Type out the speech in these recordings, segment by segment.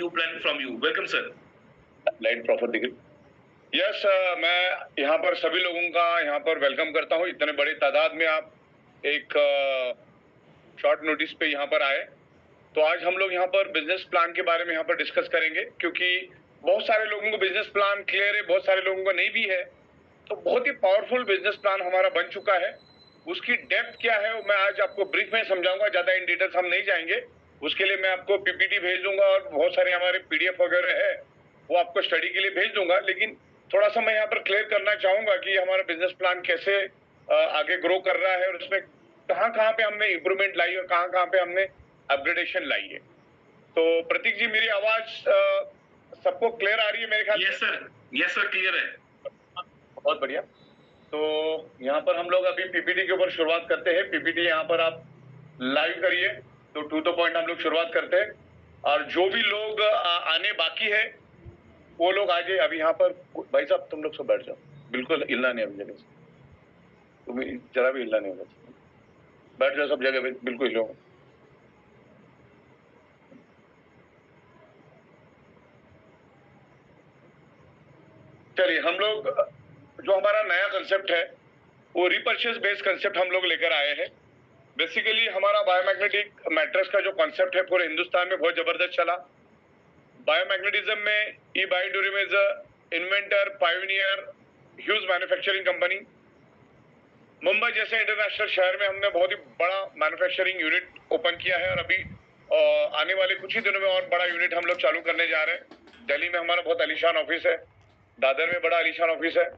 new plan from you. Welcome, sir. Light proper दिख रही। Yes, मैं यहाँ पर सभी लोगों का यहाँ पर वेलकम करता हूँ। इतने बड़ी तादाद में आप एक शॉर्ट नोटिस पे यहाँ पर आए। तो आज हम लोग यहाँ पर बिजनेस प्लान के बारे में यहाँ पर डिस्कस करेंगे, क्योंकि बहुत सारे लोगों को बिजनेस प्लान क्लियर है, बहुत सारे लोगों को नहीं भी है। तो बहुत ही पावरफुल बिजनेस प्लान हमारा बन चुका है। उसकी डेप्थ क्या है वो मैं आज आपको ब्रीफ में समझाऊंगा, ज्यादा इन डिटेल्स हम नहीं जाएंगे। उसके लिए मैं आपको पीपीटी भेज दूंगा और बहुत सारे हमारे पीडीएफ वगैरह है वो आपको स्टडी के लिए भेज दूंगा। लेकिन थोड़ा सा मैं यहाँ पर क्लियर करना चाहूंगा कि हमारा बिजनेस प्लान कैसे आगे ग्रो कर रहा है और उसमें कहाँ कहाँ पे हमने इंप्रूवमेंट लाई और कहाँ कहाँ पे हमने अपग्रेडेशन लाई है। तो प्रतीक जी, मेरी आवाज सबको क्लियर आ रही है मेरे ख्याल? यस सर, क्लियर है। बहुत बढ़िया। तो यहाँ पर हम लोग अभी पीपीटी के ऊपर शुरुआत करते हैं। पीपीटी यहाँ पर आप लाइव करिए। तो टू द पॉइंट हम लोग शुरुआत करते हैं और जो भी लोग आने बाकी है वो लोग आ जाए। अभी यहाँ पर भाई साहब तुम लोग सब बैठ जाओ, बिल्कुल हिलना नहीं अभी जगह से, तुम जरा भी हिलना नहीं होगा, बैठ जाओ सब जगह पे, बिल्कुल हिलो। चलिए, हम लोग जो हमारा नया कंसेप्ट है वो रिपर्चेस बेस्ड कंसेप्ट हम लोग लेकर आए हैं। बेसिकली हमारा बायोमैग्नेटिक मैट्रेस का जो कंसेप्ट है पूरे हिंदुस्तान में बहुत जबरदस्त चला। बायोमैग्नेटिज्म में ई बायोड्यूरियम is inventor, pioneer, huge manufacturing company. Mumbai जैसे इंटरनेशनल शहर में हमने बहुत ही बड़ा मैन्युफैक्चरिंग यूनिट ओपन किया है और अभी आने वाले कुछ ही दिनों में और बड़ा यूनिट हम लोग चालू करने जा रहे हैं। दिल्ली में हमारा बहुत आलीशान ऑफिस है, दादर में बड़ा आलीशान ऑफिस है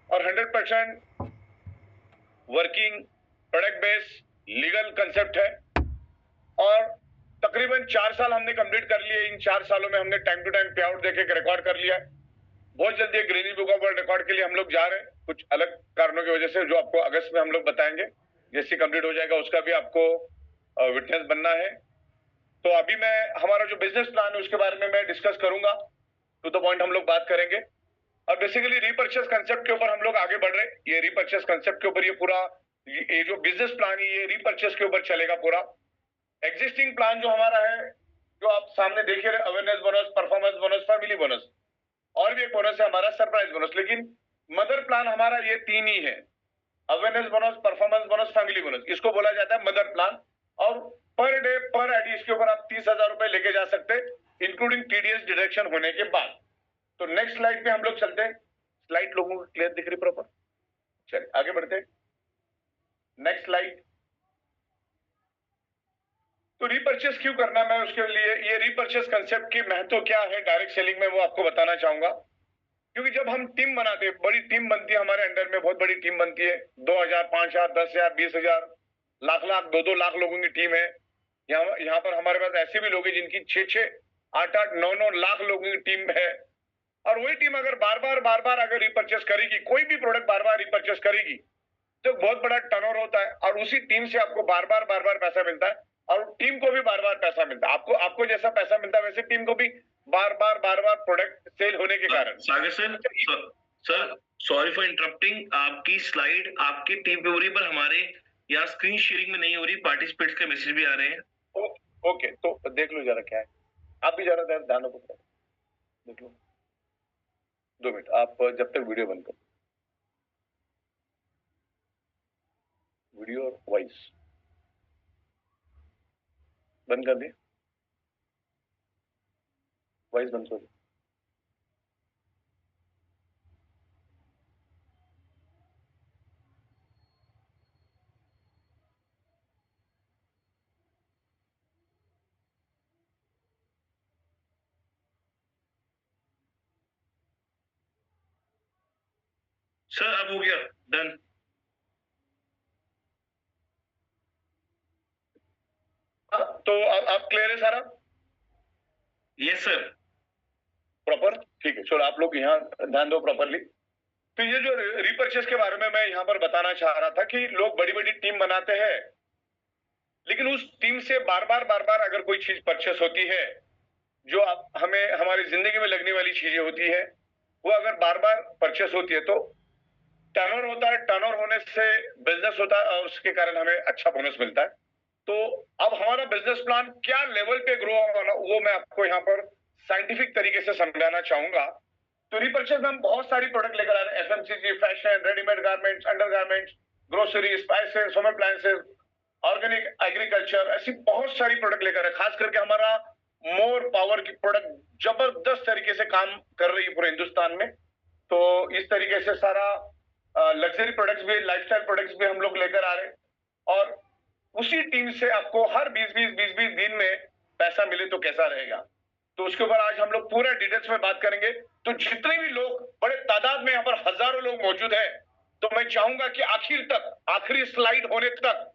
और 100% working product based legal concept है। और तकरीबन 4 साल हमने कंप्लीट कर लिए। इन 4 सालों में हमने time to time payout देके रिकॉर्ड कर लिया है। बहुत जल्दी एक ग्रीनी बुक ऑफ वर्ल्ड रिकॉर्ड के लिए हम लोग जा रहे हैं, कुछ अलग कारणों की वजह से, जो आपको अगस्त में हम लोग बताएंगे। जैसे कंप्लीट हो जाएगा उसका भी आपको विटनेस बनना है। तो अभी मैं हमारा जो बिजनेस प्लान है उसके बारे में मैं डिस्कस करूंगा। टू द पॉइंट हम लोग बात करेंगे और बेसिकली रीपर्चेस कंसेप्ट के ऊपर हम लोग आगे बढ़ रहे हैं। ये रीपर्चेस कंसेप्ट के ऊपर ये पूरा ये जो बिजनेस प्लान है ये रीपर्चेस के ऊपर चलेगा पूरा। एग्जिस्टिंग प्लान जो हमारा है, जो आप सामने देख रहे हैं, awareness bonus, performance bonus, family bonus और भी एक बोनस है हमारा सरप्राइज बोनस। लेकिन मदर प्लान हमारा ये 3 ही है, awareness bonus, performance bonus, family bonus. इसको बोला जाता है मदर प्लान। और पर डे पर आईडी इसके ऊपर आप 30,000 रुपए लेके जा सकते हैं, इंक्लूडिंग टीडीएस डिडक्शन होने के बाद। तो नेक्स्ट स्लाइड पे हम लोग चलते हैं। स्लाइड लोगों को क्लियर दिख रही प्रॉपर? चलिए आगे बढ़ते हैं। Next slide. तो रीपर्चेस क्यों करना है, मैं उसके लिए ये रीपर्चेस कंसेप्ट की महत्व क्या है डायरेक्ट सेलिंग में वो आपको बताना चाहूंगा। क्योंकि जब हम टीम बनाते हैं, बड़ी टीम बनती है हमारे अंडर में, बहुत बड़ी टीम बनती है, 2,000, 5,000, 10,000, 20,000, लाख लाख, 2-2 लाख लोगों की टीम है। यहाँ पर हमारे पास ऐसे भी लोग हैं जिनकी 6-6, 8-8, 9-9 लाख लोगों की टीम है। और वही टीम अगर बार बार अगर रिपर्चेस करेगी, कोई भी प्रोडक्ट बार बार रिपर्चेस करेगी, तो बहुत बड़ा टर्नओवर होता है और उसी टीम से आपको बार बार पैसा मिलता है और टीम को भी बार बार पैसा मिलता है। आपको जैसा पैसा मिलता है वैसे टीम को भी बार बार प्रोडक्ट सेल होने के कारण। सागर सर सॉरी फॉर इंटरप्टिंग। आपकी स्लाइड आपकी टीम पे हो रही, पर हमारे यहाँ स्क्रीन शेयरिंग में नहीं हो रही। पार्टिसिपेंट्स के मैसेज भी आ रहे हैं। ओके, तो देख लो जरा क्या है, आप भी जरा ध्यान रखो, देख लो। 2 मिनट आप जब तक वीडियो बंद करो, वीडियो और वॉइस बंद कर दे, वॉइस बंद कर दे। सर अब हो गया, डन। तो आप क्लियर है सारा? Yes sir. प्रॉपर, ठीक है। चलो आप लोग यहाँ ध्यान दो प्रॉपरली। तो ये जो रिपर्चेस के बारे में मैं यहाँ पर बताना चाह रहा था कि लोग बड़ी बड़ी टीम बनाते हैं, लेकिन उस टीम से बार बार अगर कोई चीज परचेस होती है जो हमें हमारी जिंदगी में लगने वाली चीजें होती है, वो अगर बार बार परचेस होती है तो टर्नओवर होता है। टर्नओवर होने से बिजनेस होता है और उसके कारण हमें अच्छा बोनस मिलता है। तो अब हमारा बिजनेस प्लान क्या लेवल पे ग्रो होगा वो मैं आपको यहाँ पर साइंटिफिक तरीके से समझाना चाहूंगा। तो रिपर्चेज में हम बहुत सारी प्रोडक्ट लेकर आ रहे हैं, FMCG, fashion, readymade garments, under garments, grocery, spices, home appliances, organic agriculture, ऐसी बहुत सारी प्रोडक्ट लेकर आए। खास करके हमारा मोर पावर की प्रोडक्ट जबरदस्त तरीके से काम कर रही है पूरे हिंदुस्तान में। तो इस तरीके से सारा लग्जरी प्रोडक्ट्स भी, लाइफस्टाइल प्रोडक्ट्स भी हम लोग लेकर आ रहे हैं, और उसी टीम से आपको हर 20-20 दिन में पैसा मिले तो कैसा रहेगा, तो उसके ऊपर आज हम लोग पूरा डिटेल्स में बात करेंगे। तो जितने भी लोग, बड़े तादाद में यहाँ पर हजारों लोग मौजूद हैं, तो मैं चाहूंगा कि आखिर तक, आखिरी स्लाइड होने तक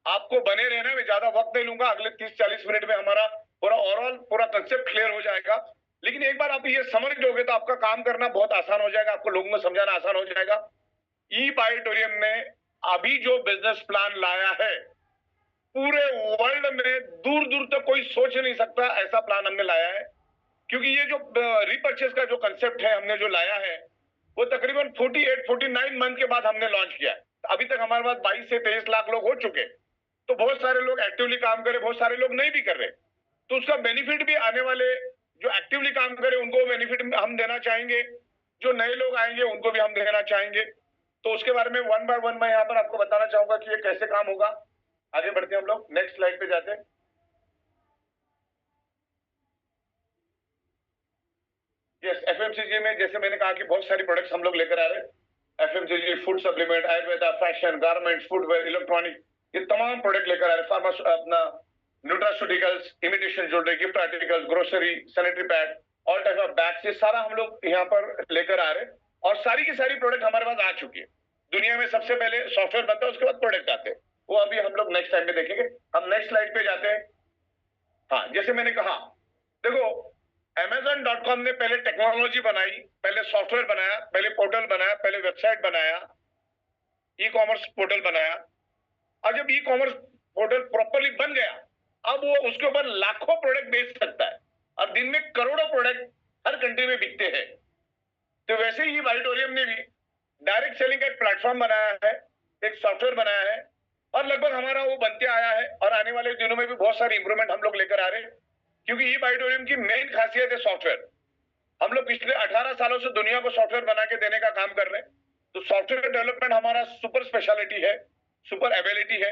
आपको बने रहना। मैं ज्यादा वक्त नहीं लूंगा, अगले 30-40 मिनट में हमारा पूरा ओवरऑल पूरा कंसेप्ट क्लियर हो जाएगा। लेकिन एक बार आप ये समझ लोगे तो आपका काम करना बहुत आसान हो जाएगा, आपको लोगों को समझाना आसान हो जाएगा। ई बायोटोरियम ने अभी जो बिजनेस प्लान लाया है, पूरे वर्ल्ड में दूर दूर तक कोई सोच नहीं सकता ऐसा प्लान हमने लाया है। क्योंकि ये जो रिपर्चेस का जो कंसेप्ट है हमने जो लाया है, वो तकरीबन 48-49 मंथ के बाद हमने लॉन्च किया है। अभी तक हमारे पास 22 से 23 लाख लोग हो चुके। तो बहुत सारे लोग एक्टिवली काम करे, बहुत सारे लोग नहीं भी कर रहे। तो उसका बेनिफिट भी आने वाले जो एक्टिवली काम करे उनको बेनिफिट हम देना चाहेंगे, जो नए लोग आएंगे उनको भी हम देना चाहेंगे। तो उसके बारे में वन बाय वन मैं यहाँ पर आपको बताना चाहूंगा कि ये कैसे काम होगा। आगे बढ़ते हैं हम लोग, नेक्स्ट स्लाइड पे जाते हैं। यस, एफएमसीजी में जैसे मैंने कहा कि बहुत सारी प्रोडक्ट्स हम लोग लेकर आ रहे हैं। FMCG, food supplement, Ayurveda, fashion, garments, footwear, electronic, ये तमाम प्रोडक्ट लेकर आ रहे हैं। फार्मा, अपना nutraceuticals, imitation jewellery, gift articles, grocery, sanitary pad, all type of bags, ये सारा हम लोग यहाँ पर लेकर आ रहे हैं। और सारी की सारी प्रोडक्ट हमारे पास आ चुकी है। दुनिया में सबसे पहले सॉफ्टवेयर बनता है, उसके बाद प्रोडक्ट आते हैं, वो अभी हम लोग नेक्स्ट टाइम में देखेंगे। हम नेक्स्ट स्लाइड पे जाते हैं। हाँ, जैसे मैंने कहा, देखो Amazon.com ने पहले टेक्नोलॉजी बनाई, पहले सॉफ्टवेयर बनाया, पहले पोर्टल बनाया, पहले वेबसाइट बनाया, ई कॉमर्स पोर्टल बनाया। और जब ई कॉमर्स पोर्टल प्रॉपरली बन गया, अब वो उसके ऊपर लाखों प्रोडक्ट बेच सकता है, और दिन में करोड़ों प्रोडक्ट हर कंट्री में बिकते हैं। तो वैसे ही बायोटोरियम ने भी डायरेक्ट सेलिंग का एक प्लेटफॉर्म बनाया है, एक सॉफ्टवेयर बनाया है, और लगभग हमारा वो बनते आया है। और आने वाले दिनों में भी बहुत सारी इंप्रूवमेंट हम लोग लेकर आ रहे हैं, क्योंकि ये बायोटोरियम की मेन खासियत है सॉफ्टवेयर। हम लोग पिछले 18 सालों से दुनिया को सॉफ्टवेयर बना के देने का काम कर रहे हैं। तो सॉफ्टवेयर डेवलपमेंट हमारा सुपर स्पेशलिटी है, सुपर एबिलिटी है,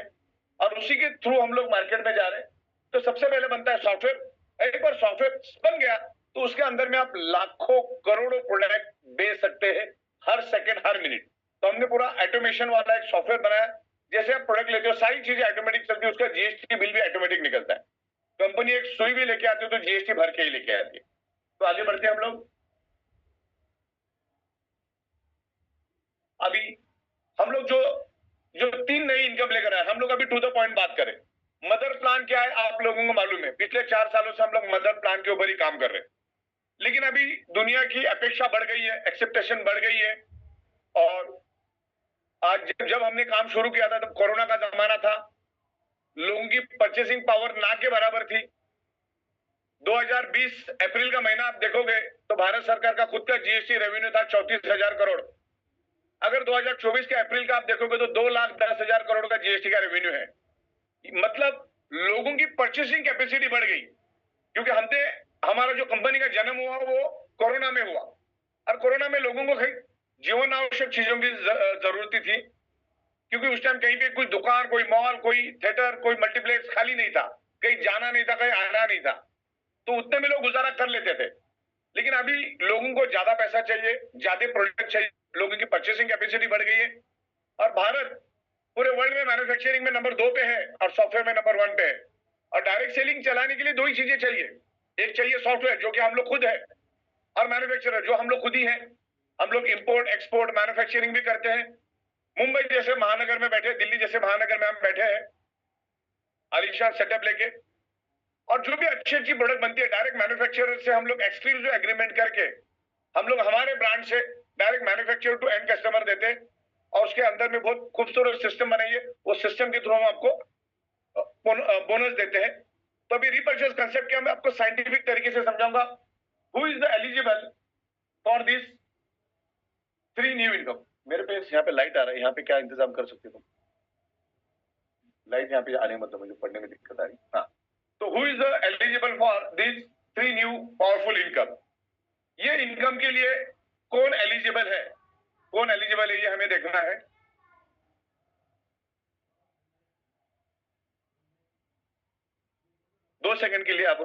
और उसी के थ्रू हम लोग मार्केट में जा रहे हैं। तो सबसे पहले बनता है सॉफ्टवेयर। एक बार सॉफ्टवेयर बन गया तो उसके अंदर में आप लाखों करोड़ों प्रोडक्ट बेच सकते हैं, हर सेकंड, हर मिनट। तो हमने पूरा ऑटोमेशन वाला एक सॉफ्टवेयर बनाया। जैसे आप प्रोडक्ट लेते हो, सारी चीजें ऑटोमेटिक चलती है, उसका जीएसटी बिल भी ऑटोमेटिक निकलता है। कंपनी एक सुई भी लेके आती है तो जीएसटी भर के ही लेके आती है। तो आगे बढ़ते हैं हम लोग। अभी हम लोग जो 3 नई इनकम लेकर आए, हम लोग अभी टू द पॉइंट बात करें। मदर प्लान क्या है आप लोगों को मालूम है, पिछले 4 सालों से हम लोग मदर प्लान के ऊपर ही काम कर रहे हैं। लेकिन अभी दुनिया की अपेक्षा बढ़ गई है, एक्सेप्टेशन बढ़ गई है। और आज जब हमने काम शुरू किया था तब कोरोना का जमाना था, लोगों की परचेसिंग पावर ना के बराबर थी। 2020 अप्रैल का महीना आप देखोगे तो भारत सरकार का खुद का जीएसटी रेवेन्यू था 34,000 करोड़। अगर 2024 के अप्रैल का आप देखोगे तो 2,10,000 करोड़ का जीएसटी का रेवेन्यू है। मतलब लोगों की परचेसिंग कैपेसिटी बढ़ गई, क्योंकि हमारा जो कंपनी का जन्म हुआ वो कोरोना में हुआ, और कोरोना में लोगों को जीवन आवश्यक चीजों की जरूरत थी, क्योंकि उस टाइम कहीं पे कोई दुकान, कोई मॉल, कोई थिएटर, कोई मल्टीप्लेक्स खाली नहीं था, कहीं जाना नहीं था, कहीं आना नहीं था, तो उतने में लोग गुजारा कर लेते थे। लेकिन अभी लोगों को ज्यादा पैसा चाहिए, ज्यादा प्रोडक्ट चाहिए, लोगों की परचेसिंग कैपेसिटी बढ़ गई है। और भारत पूरे वर्ल्ड में मैन्युफैक्चरिंग में नंबर 2 पे है और सॉफ्टवेयर में नंबर 1 पे है। और डायरेक्ट सेलिंग चलाने के लिए 2 ही चीजें चाहिए, एक चाहिए सॉफ्टवेयर जो कि हम लोग खुद है, और मैन्युफैक्चरर जो हम लोग खुद ही है। हम लोग इंपोर्ट एक्सपोर्ट मैन्युफैक्चरिंग भी करते हैं। मुंबई जैसे महानगर में बैठे, दिल्ली जैसे महानगर में हम बैठे हैं आलीशान सेटअप लेके, और जो भी अच्छी अच्छी प्रोडक्ट बनती है डायरेक्ट मैन्युफैक्चरर से हम लोग एक्सक्लूसिव एग्रीमेंट करके हम लोग हमारे ब्रांड से direct manufacture to end customer देते हैं। और उसके अंदर में बहुत खूबसूरत सिस्टम बनाइए, वो सिस्टम के थ्रू हम आपको बोनस देते हैं। तो अभी रीपर्चेज कंसेप्ट क्या मैं आपको साइंटिफिक तरीके से समझाऊंगा। Who is the eligible for this 3 new income. मेरे पे यहाँ पे लाइट आ रहा है, यहाँ पे क्या इंतजाम कर सकते तुम? लाइट यहाँ पे आने मतलब मुझे पढ़ने में दिक्कत आ रही। हाँ, तो who is the eligible for this 3 new powerful income. ये इनकम के लिए कौन एलिजिबल है, कौन एलिजिबल है, ये हमें देखना है। दो सेकंड के लिए आप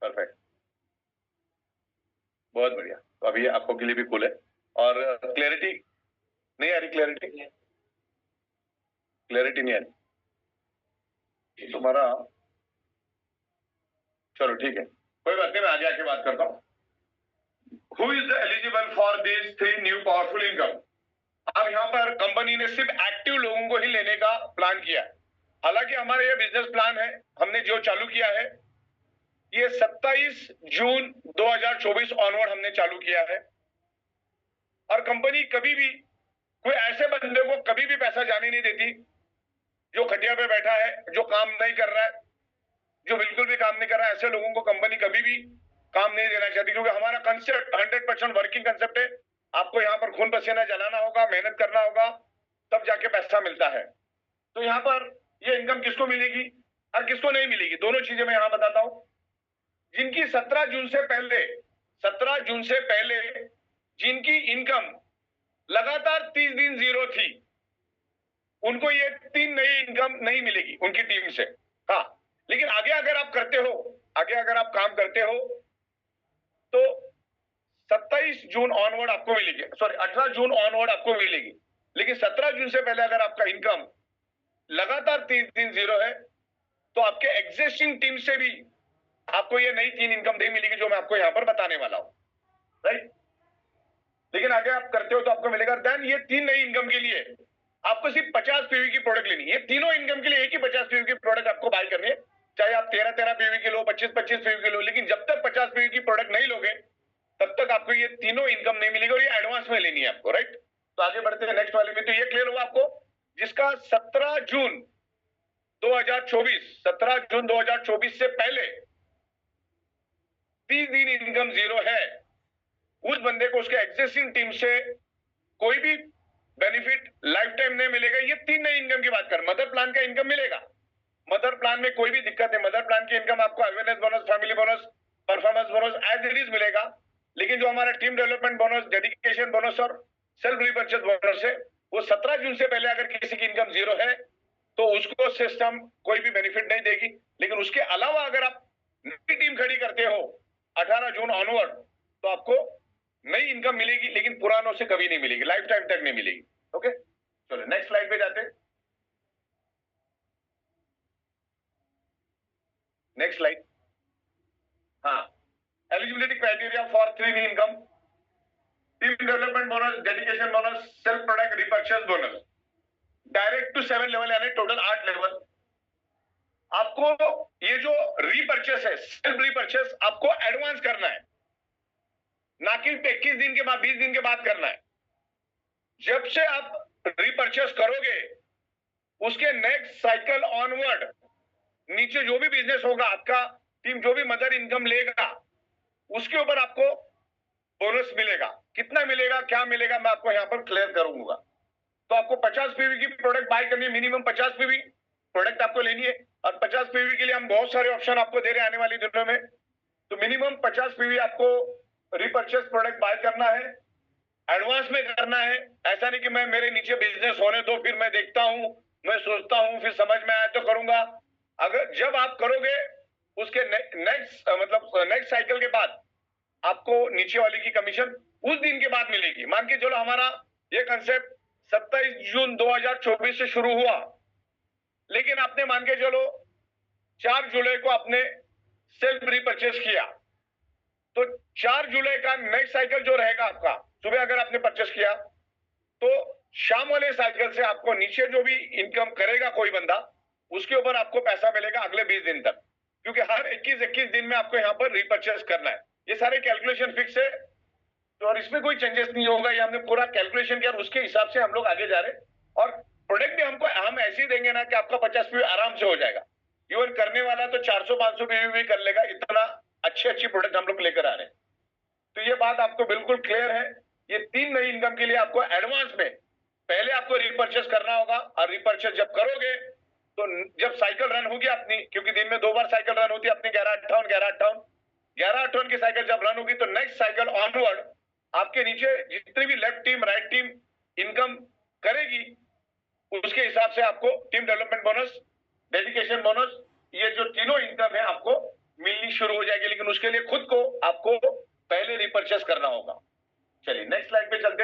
परफेक्ट, बहुत बढ़िया। तो अभी आपको के लिए भी कूल है। और क्लैरिटी नहीं आ रही, क्लैरिटी नहीं आ रही तुम्हारा, चलो ठीक है, कोई बात नहीं, मैं आगे आके बात करता हूं। Who is the eligible for this 3 new powerful income. अब यहाँ पर कंपनी ने सिर्फ एक्टिव लोगों को ही लेने का प्लान किया। हालांकि हमारा ये बिजनेस प्लान है, हमने जो चालू किया है ये 27 जून 2024 ऑनवर्ड हमने चालू किया है। और कंपनी कभी भी कोई ऐसे बंदे को कभी भी पैसा जाने नहीं देती जो खटिया पे बैठा है, जो काम नहीं कर रहा है, जो बिल्कुल भी काम नहीं कर रहा है। ऐसे लोगों को कंपनी कभी भी काम नहीं देना चाहती, क्योंकि हमारा कंसेप्ट 100% वर्किंग कंसेप्ट है। आपको यहाँ पर खून पसीना जलाना होगा, मेहनत करना होगा, तब जाके पैसा मिलता है। तो यहाँ पर ये इनकम किसको मिलेगी और किसको नहीं मिलेगी, दोनों चीजें मैं यहाँ बताता हूं। जिनकी 17 जून से पहले जिनकी इनकम लगातार 30 दिन जीरो थी, उनको ये 3 नई इनकम नहीं मिलेगी उनकी टीम से। हाँ, लेकिन आगे अगर आप करते हो, आगे अगर आप काम करते हो तो 27 जून ऑनवर्ड आपको मिलेगी, सॉरी 18 जून ऑनवर्ड आपको मिलेगी। लेकिन 17 जून से पहले अगर आपका इनकम लगातार 30 दिन जीरो है तो आपके एग्जिस्टिंग टीम से भी आपको ये नई 3 इनकम नहीं मिलेगी, जो मैं आपको यहां पर बताने वाला हूं, राइट। लेकिन आगे आप करते हो तो आपको मिलेगा। देन ये 3 नई इनकम के लिए आपको सिर्फ 50 पीवी की प्रोडक्ट लेनी है। ये तीनों इनकम के लिए एक ही 50 पीवी की प्रोडक्ट आपको बाय करनी है, चाहे आप 13 पीवी की लो, 25 पीवी की लो। लेकिन जब तक 50 पीवी की प्रोडक्ट नहीं लोगे तब तक आपको ये तीनों इनकम नहीं मिलेगी, और ये एडवांस में लेनी है आपको, राइट। तो आगे बढ़ते हैं नेक्स्ट वाले में। तो ये क्लियर हुआ आपको, जिसका 17 जून 2024 से पहले 30 दिन इनकम जीरो है, उस बंदे को उसके एग्जिस्टिंग टीम से कोई भी बेनिफिट लाइफ टाइम नहीं मिलेगा। ये 3 नई इनकम की बात कर, मदर प्लान का इनकम मिलेगा, मदर प्लान में कोई भी दिक्कत है, मदर प्लान की इनकम आपको awareness bonus, family bonus, performance bonus as it is मिलेगा। लेकिन जो हमारा team development bonus, dedication bonus और सेल्फ रिपर्चेस बोनस है, वो 17 जून से पहले अगर किसी की इनकम जीरो है तो उसको सिस्टम कोई भी बेनिफिट नहीं देगी। लेकिन उसके अलावा अगर आप नई टीम खड़ी करते हो 18 जून ऑनवर्ड तो आपको नई इनकम मिलेगी, लेकिन पुरानों से कभी नहीं मिलेगी, लाइफ टाइम तक नहीं मिलेगी। ओके, चलो नेक्स्ट स्लाइड पे जाते हैं। Next slide. हाँ, eligibility criteria for 3 income, team development bonus, dedication bonus, self product repurchase bonus, direct to 7 level यानी टोटल 8 लेवल। आपको ये जो रीपर्चेस है, सेल्फ रीपर्चेस आपको एडवांस करना है, ना कि 21 दिन के बाद, 20 दिन के बाद करना है। जब से आप रीपर्चेस करोगे उसके नेक्स्ट साइकिल ऑनवर्ड नीचे जो भी बिजनेस होगा आपका, टीम जो भी मदर इनकम लेगा उसके ऊपर आपको बोनस मिलेगा। कितना मिलेगा, क्या मिलेगा, मैं आपको यहां पर क्लियर करूंगा। तो आपको 50 पीवी की प्रोडक्ट बाय करनी है, मिनिमम 50 पीवी प्रोडक्ट आपको लेनी है। और 50 पीवी के लिए हम बहुत सारे ऑप्शन आपको दे रहे हैं आने वाले दिनों में। तो मिनिमम 50 पीवी आपको रिपर्चेस प्रोडक्ट बाय करना है, एडवांस में करना है। ऐसा नहीं कि मैं मेरे नीचे बिजनेस होने दो, फिर मैं देखता हूं, मैं सोचता हूं, फिर समझ में आया तो करूंगा। अगर जब आप करोगे उसके नेक्स्ट साइकिल के बाद आपको नीचे वाली की कमीशन उस दिन के बाद मिलेगी। मान के चलो हमारा ये कंसेप्ट 27 जून 2024 से शुरू हुआ, लेकिन आपने मान के चलो 4 जुलाई को आपने सेल्फ रिपर्चेस किया, तो 4 जुलाई का नेक्स्ट साइकिल जो रहेगा आपका, सुबह अगर आपने परचेस किया तो शाम वाले साइकिल से आपको नीचे जो भी इनकम करेगा कोई बंदा, उसके ऊपर आपको पैसा मिलेगा अगले 20 दिन तक, क्योंकि हर 21 दिन में आपको यहां पर रिपर्चेस करना है। ये सारे कैलकुलेशन फिक्स है, तो और इसमें कोई चेंजेस नहीं होगा। ये हमने पूरा कैलकुलेशन किया और उसके हिसाब से हम लोग आगे जा रहे हैं। और प्रोडक्ट भी हम ऐसे ही देंगे ना कि आपका 50 पीवी आराम से हो जाएगा। इवन करने वाला तो 400-500 पीवी भी कर लेगा, इतना अच्छी प्रोडक्ट हम लोग लेकर आ रहे हैं। तो ये बात आपको बिल्कुल क्लियर है। ये 3 नई इनकम के लिए आपको एडवांस में पहले आपको रिपर्चेस करना होगा, और रिपर्चेस जब करोगे तो जब साइकिल रन होगी अपनी, क्योंकि दिन में 2 बार साइकिल रन होती है अपनी 11-58 की साइकिल जब रन होगी तो नेक्स्ट साइकिल ऑनवर्ड आपके नीचे जितनी भी left team right team income करेगी उसके हिसाब से आपको team development bonus, dedication bonus, ये जो तीनों इनकम है आपको मिलनी शुरू हो जाएगी। लेकिन उसके लिए खुद को आपको पहले रिपर्चेस करना होगा। चलिए नेक्स्ट स्लाइड पे चलते।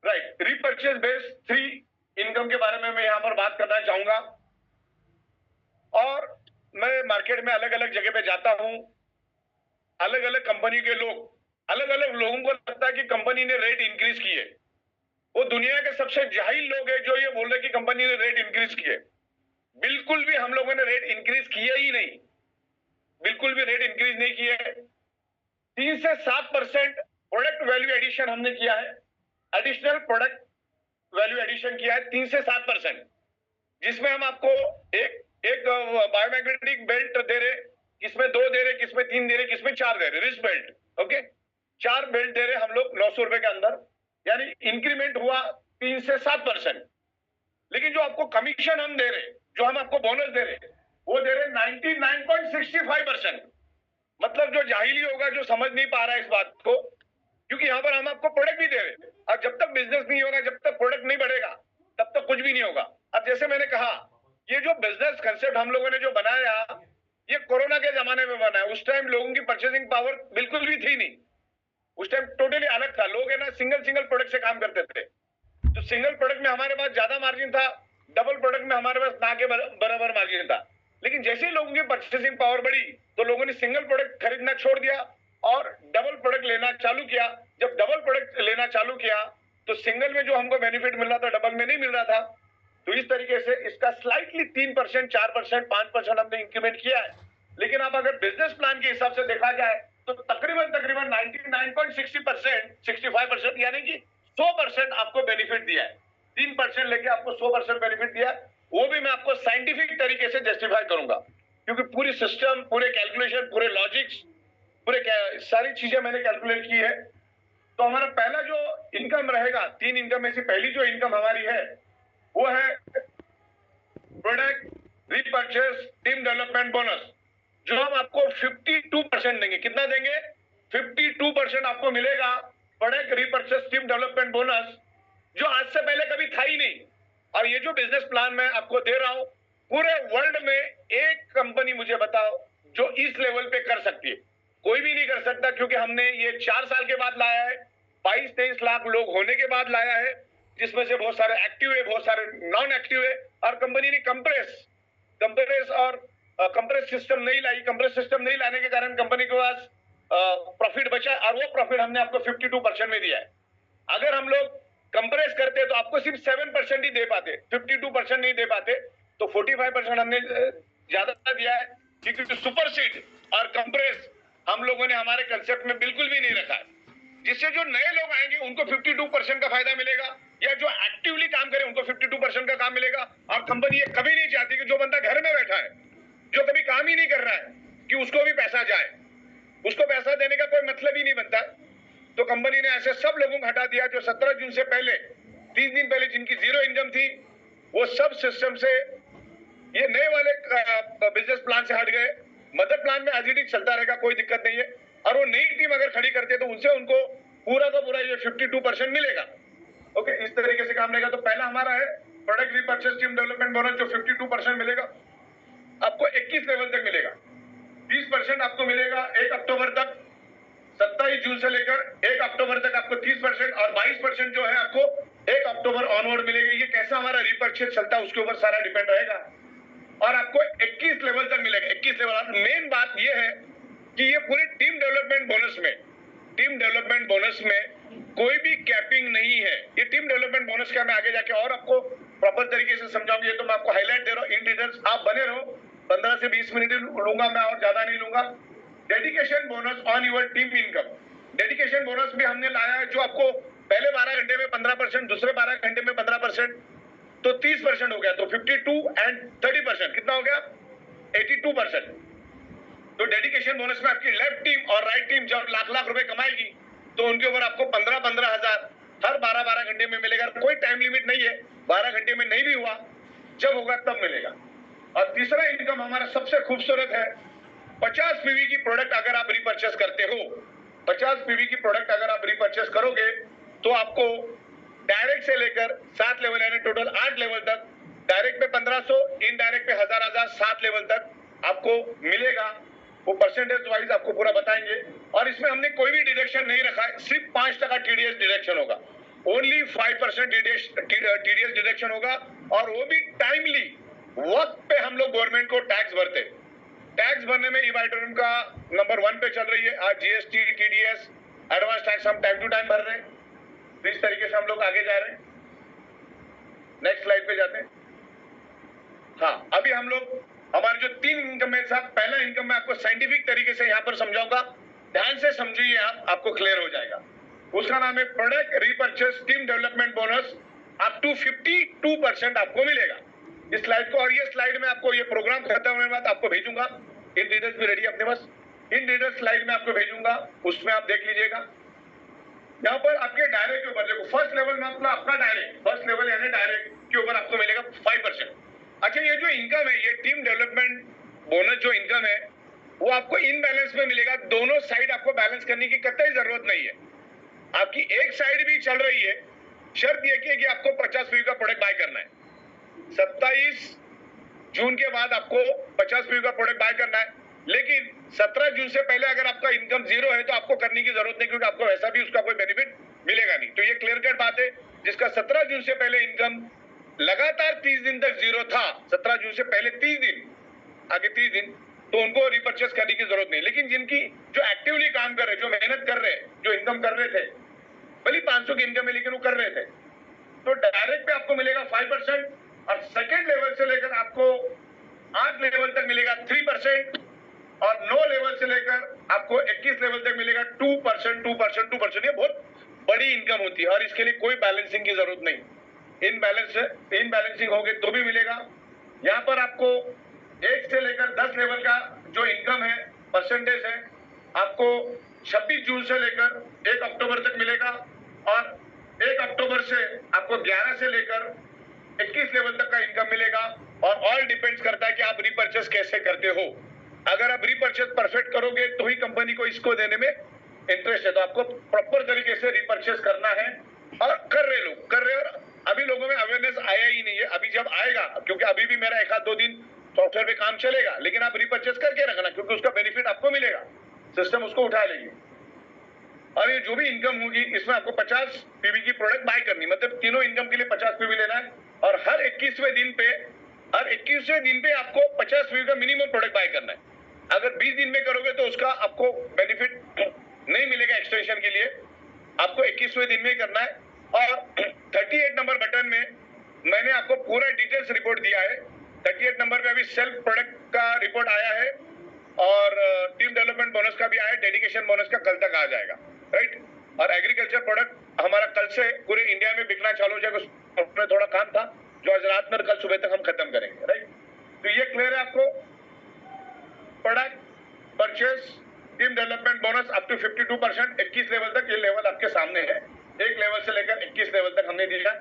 राइट, रिपर्चेस बेस 3 इनकम के बारे में मैं यहां पर बात करना चाहूंगा। और मैं मार्केट में अलग अलग जगह पे जाता हूं, अलग अलग कंपनी के लोग, अलग अलग लोगों को लगता है कि कंपनी ने रेट इंक्रीज किए। वो दुनिया के सबसे जाहिल लोग हैं जो ये बोल रहे कि कंपनी ने रेट इंक्रीज किए। बिल्कुल भी हम लोगों ने रेट इंक्रीज किया ही नहीं, बिल्कुल भी रेट इंक्रीज नहीं किया है। 3 से 7% प्रोडक्ट वैल्यू एडिशन हमने किया है, एडिशनल प्रोडक्ट वैल्यू एडिशन किया है 3 से 7%, जिसमें हम आपको एक बायोमैग्नेटिक बेल्ट दे रहे, किसमें 2 दे रहे, किसमें 3 दे रहे, किसमें 4 दे रहे, रिस्ट बेल्ट। ओके, 4 बेल्ट दे रहे हम लोग 900 रुपए के अंदर, यानी इंक्रीमेंट हुआ 3 से 7%। लेकिन जो आपको कमीशन हम दे रहे, जो हम आपको बोनस दे रहे, वो दे रहे 99.65%। मतलब जो जाहिली होगा, जो समझ नहीं पा रहा है इस बात को, क्योंकि यहां पर हम आपको प्रोडक्ट भी दे रहे हैं, और जब तक बिजनेस नहीं होगा, जब तक प्रोडक्ट नहीं बढ़ेगा, तब तक कुछ भी नहीं होगा। अब जैसे मैंने कहा, ये जो बिजनेस कंसेप्ट हम लोगों ने जो बनाया, ये कोरोना के जमाने में बना है। उस टाइम लोगों की परचेसिंग पावर बिल्कुल भी थी नहीं, उस टाइम टोटली अलग था। लोग है ना सिंगल प्रोडक्ट से काम करते थे, तो सिंगल प्रोडक्ट में हमारे पास ज्यादा मार्जिन था, डबल प्रोडक्ट में हमारे पास ना के बराबर मार्जिन था। लेकिन जैसे ही लोगों की परचेसिंग पावर बढ़ी तो लोगों ने सिंगल प्रोडक्ट खरीदना छोड़ दिया और डबल प्रोडक्ट लेना चालू किया। जब डबल प्रोडक्ट लेना चालू किया तो सिंगल में जो हमको बेनिफिट मिल रहा था, डबल में नहीं मिल रहा था। तो इस तरीके से इसका स्लाइटली 3%, 4%, 5% हमने इंक्रीमेंट किया है। लेकिन अब अगर बिजनेस प्लान के हिसाब से देखा जाए तो तकरीबन 99.60%, 65%, यानी कि 100% आपको बेनिफिट दिया है। 3% लेके आपको 100% बेनिफिट दिया है। वो भी मैं आपको साइंटिफिक तरीके से जस्टिफाई करूंगा, क्योंकि पूरी सिस्टम, पूरे कैलकुलेशन, पूरे लॉजिक्स, पूरे सारी चीजें मैंने कैलकुलेट की है। तो हमारा पहला जो इनकम रहेगा, 3 इनकम में से पहली जो इनकम हमारी है वो है प्रोडक्ट रीपरचेस टीम डेवलपमेंट बोनस, जो हम आपको 52% देंगे। कितना देंगे? 52% आपको मिलेगा प्रोडक्ट रीपरचेस टीम डेवलपमेंट बोनस, जो आज से पहले कभी था ही नहीं। और ये जो बिजनेस प्लान मैं आपको दे रहा हूं, पूरे वर्ल्ड में एक कंपनी मुझे बताओ जो इस लेवल पे कर सकती है। कोई भी नहीं कर सकता, क्योंकि हमने ये 4 साल के बाद लाया है, 22-23 लाख लोग होने के बाद लाया है, जिसमें से बहुत सारे एक्टिव है, बहुत सारे नॉन एक्टिव है। और कंपनी ने कंप्रेस सिस्टम नहीं लाई। कंप्रेस सिस्टम नहीं लाने के कारण कंपनी के पास प्रॉफिट बचा, और वो प्रॉफिट हमने आपको 52% में दिया है। अगर हम लोग कंप्रेस करते तो आपको सिर्फ 7% ही दे पाते, 52% नहीं दे पाते। तो 45% हमने ज्यादा दिया है, क्योंकि सुपरसीड और कंप्रेस हम लोगों ने हमारे कंसेप्ट में बिल्कुल भी नहीं रखा है, जिससे जो नए लोग आएंगे उनको 52% का फायदा मिलेगा, या जो एक्टिवली काम करे उनको 52% का काम मिलेगा। और कंपनी ये कभी नहीं चाहती कि जो बंदा घर में बैठा है, जो कभी काम ही नहीं कर रहा है, कि उसको भी पैसा जाए। उसको पैसा देने का कोई मतलब ही नहीं बनता। तो कंपनी ने ऐसे सब लोगों को हटा दिया जो 17 जून से पहले, 30 दिन पहले जिनकी जीरो इनकम थी, वो सब सिस्टम से ये नए वाले बिजनेस प्लान से हट गए। मदर प्लान में एज इट इज चलता रहेगा, कोई दिक्कत नहीं है। और वो नई टीम अगर खड़ी करते हैं तो उनसे उनको पूरा का पूरा ये 52% मिलेगा। ओके, इस तरीके से काम रहेगा। तो पहला हमारा है प्रोडक्ट रीपरचेस टीम डेवलपमेंट बोनस, जो 52% मिलेगा, आपको 21 लेवल तक मिलेगा। 30% आपको मिलेगा 1 अक्टूबर तक, 27 जून से लेकर 1 अक्टूबर तक आपको 30%, और 22% जो है आपको 1 अक्टूबर ऑनवर्ड मिलेगी। ये कैसा हमारा रीपरचेस चलता है उसके ऊपर सारा डिपेंड रहेगा। और आपको 21 लेवल तक मिलेगा, 21 लेवल। मेन बात ये है कि ये पूरी टीम डेवलपमेंट बोनस में कोई भी कैपिंग नहीं है। ये टीम डेवलपमेंट बोनस का मैं आगे जाके और आपको प्रॉपर तरीके से समझाऊंगी। ये तो मैं आपको हाईलाइट दे रहा हूँ इन डिटेल्स, आप बने रहो। 15 से 20 मिनट लूंगा मैं, और ज्यादा नहीं लूंगा। Dedication bonus on your team income, dedication bonus भी हमने लाया है, जो आपको पहले 12 घंटे में 15%, दूसरे 12 घंटे में 15%, तो 30% हो गया। तो 52 एंड 30% कितना हो गया? 82%। तो डेडिकेशन बोनस में आपकी लेफ्ट टीम और राइट टीम जब लाख लाख रुपए कमाएगी तो उनके ऊपर आपको 15-15 हजार हर 12-12 घंटे में मिलेगा, कोई टाइम लिमिट नहीं है, 12 घंटे में नहीं भी हुआ, जब होगा तब मिलेगा। और तीसरा इनकम हमारा सबसे खूबसूरत है, 50 पीवी की प्रोडक्ट अगर आप रिपर्चेस करते हो, 50 पीवी की प्रोडक्ट अगर आप रिपर्चेस करोगे तो आपको डायरेक्ट से लेकर 7 लेवल यानी टोटल 8 लेवल तक, डायरेक्ट पे 1500, इनडायरेक्ट पे 1000 7 लेवल तक आपको मिलेगा। वो परसेंटेज वाइज आपको पूरा बताएंगे। और इसमें हमने कोई भी डिडक्शन नहीं रखा है, सिर्फ 5% टीडीएस डिडक्शन होगा, ओनली 5% टीडीएस डिडक्शन होगा। और वो भी टाइमली, वक्त पे हम लोग गवर्नमेंट को टैक्स भरते। टैक्स भरने में ईवाइटोरियम का नंबर 1 पे चल रही है। आज जीएसटी, टीडीएस, एडवांस टैक्स हम टाइम टू टाइम भर रहे हैं। तो इस तरीके से हम लोग आगे जा रहे हैं। नेक्स्ट स्लाइड पे जाते हैं। हाँ, अभी हम लोग हमारे जो 3 इनकम में था, पहला इनकम मैं आपको साइंटिफिक तरीके से यहाँ पर समझाऊंगा, ध्यान से समझिए, आपको क्लियर हो जाएगा। उसका नाम है product repurchase team development bonus, up to 52% आपको मिलेगा। इस स्लाइड को, और ये स्लाइड में आपको, ये प्रोग्राम खत्म होने के बाद आपको भेजूंगा, इन डिटेल्स भी रेडी अपने पास, इन डिटेल्स स्लाइड में आपको भेजूंगा, उसमें आप देख लीजिएगा। यहाँ पर आपके डायरेक्ट के ऊपर देखो, फर्स्ट लेवल में आपका अपना डायरेक्ट, फर्स्ट लेवल यानी डायरेक्ट के ऊपर आपको मिलेगा 5%। अच्छा, ये जो इनकम है, ये टीम डेवलपमेंट बोनस जो इनकम है, वो आपको इन बैलेंस में मिलेगा। दोनों साइड आपको बैलेंस करने की कतई जरूरत नहीं है। आपकी एक साइड भी चल रही है, शर्त यह कि आपको 50 पीवी का प्रोडक्ट बाय करना है। 27 जून के बाद आपको 50 पीवी का प्रोडक्ट बाय करना है। लेकिन 17 जून से पहले अगर आपका इनकम जीरो है तो आपको करने की जरूरत नहीं, क्योंकि आपको वैसा भी उसका कोई बेनिफिट मिलेगा नहीं। तो ये क्लियर कट बात है। जिसका 17 जून से पहले इनकम लगातार 30 दिन तक जीरो था, 17 जून से पहले 30 दिन, आगे 30 दिन, तो उनको रिपर्चेस करने की जरूरत नहीं। लेकिन जिनकी जो एक्टिवली काम कर रहे, जो मेहनत कर रहे, जो इनकम कर रहे थे, भले 500 की इनकम है लेकिन वो कर रहे थे, तो डायरेक्ट पे आपको मिलेगा 5%। और सेकेंड लेवल से लेकर आपको 8 लेवल तक मिलेगा 3%। और 9 लेवल से लेकर आपको 21 लेवल तक मिलेगा 2%, 2%, 2%। ये बहुत बड़ी इनकम होती है और इसके लिए कोई बैलेंसिंग की जरूरत नहीं। इनबैलेंसिंग होगे तो भी मिलेगा। यहाँ पर आपको 1 से लेकर 10 लेवल का जो इनकम है, परसेंटेज है, आपको 26 जून से लेकर 1 अक्टूबर तक मिलेगा। और 1 अक्टूबर से आपको 11 से लेकर 21 लेवल तक का इनकम मिलेगा। और ऑल डिपेंड्स करता है कि आप रिपर्चेस कैसे करते हो। अगर आप रिपर्चेस परफेक्ट करोगे तो ही कंपनी को इसको देने में इंटरेस्ट है। तो आपको प्रॉपर तरीके से रिपर्चेस करना है, और कर रहे लोग कर रहे। और अभी लोगों में अवेयरनेस आया ही नहीं है, अभी जब आएगा, क्योंकि अभी भी मेरा 1-2 दिन सॉफ्टवेयर पे काम चलेगा, लेकिन आप रिपर्चेस करके रखना, क्योंकि उसका बेनिफिट आपको मिलेगा, सिस्टम उसको उठा लेगी। और ये जो भी इनकम होगी, इसमें आपको 50 पीवी की प्रोडक्ट बाय करनी, मतलब तीनों इनकम के लिए 50 पीवी लेना है। और हर 21वें दिन पे आपको 50 पीवी का मिनिमम प्रोडक्ट बाय करना है। अगर 20 दिन में करोगे तो उसका आपको बेनिफिट नहीं मिलेगा एक्सटेंशन के लिए, आपको 21वें दिन में करना है। और 38 नंबर बटन में मैंने आपको पूरा डिटेल्स रिपोर्ट दिया है। 38 नंबर पे अभी सेल्फ प्रोडक्ट का रिपोर्ट आया है, और टीम डेवलपमेंट बोनस का भी आया है, डेडिकेशन बोनस का कल तक आ जाएगा, राइट। और एग्रीकल्चर प्रोडक्ट हमारा कल से पूरे इंडिया में बिकना चालू हो जाएगा, उसमें थोड़ा काम था जो आज रात में, कल सुबह तक हम खत्म करेंगे, राइट। तो ये क्लियर है आपको। Product purchase team development bonus up to 52%, 21 level तक, ये लेवल आपके सामने है। 1 लेवल से लेकर 21 लेवल तक हमने दिया।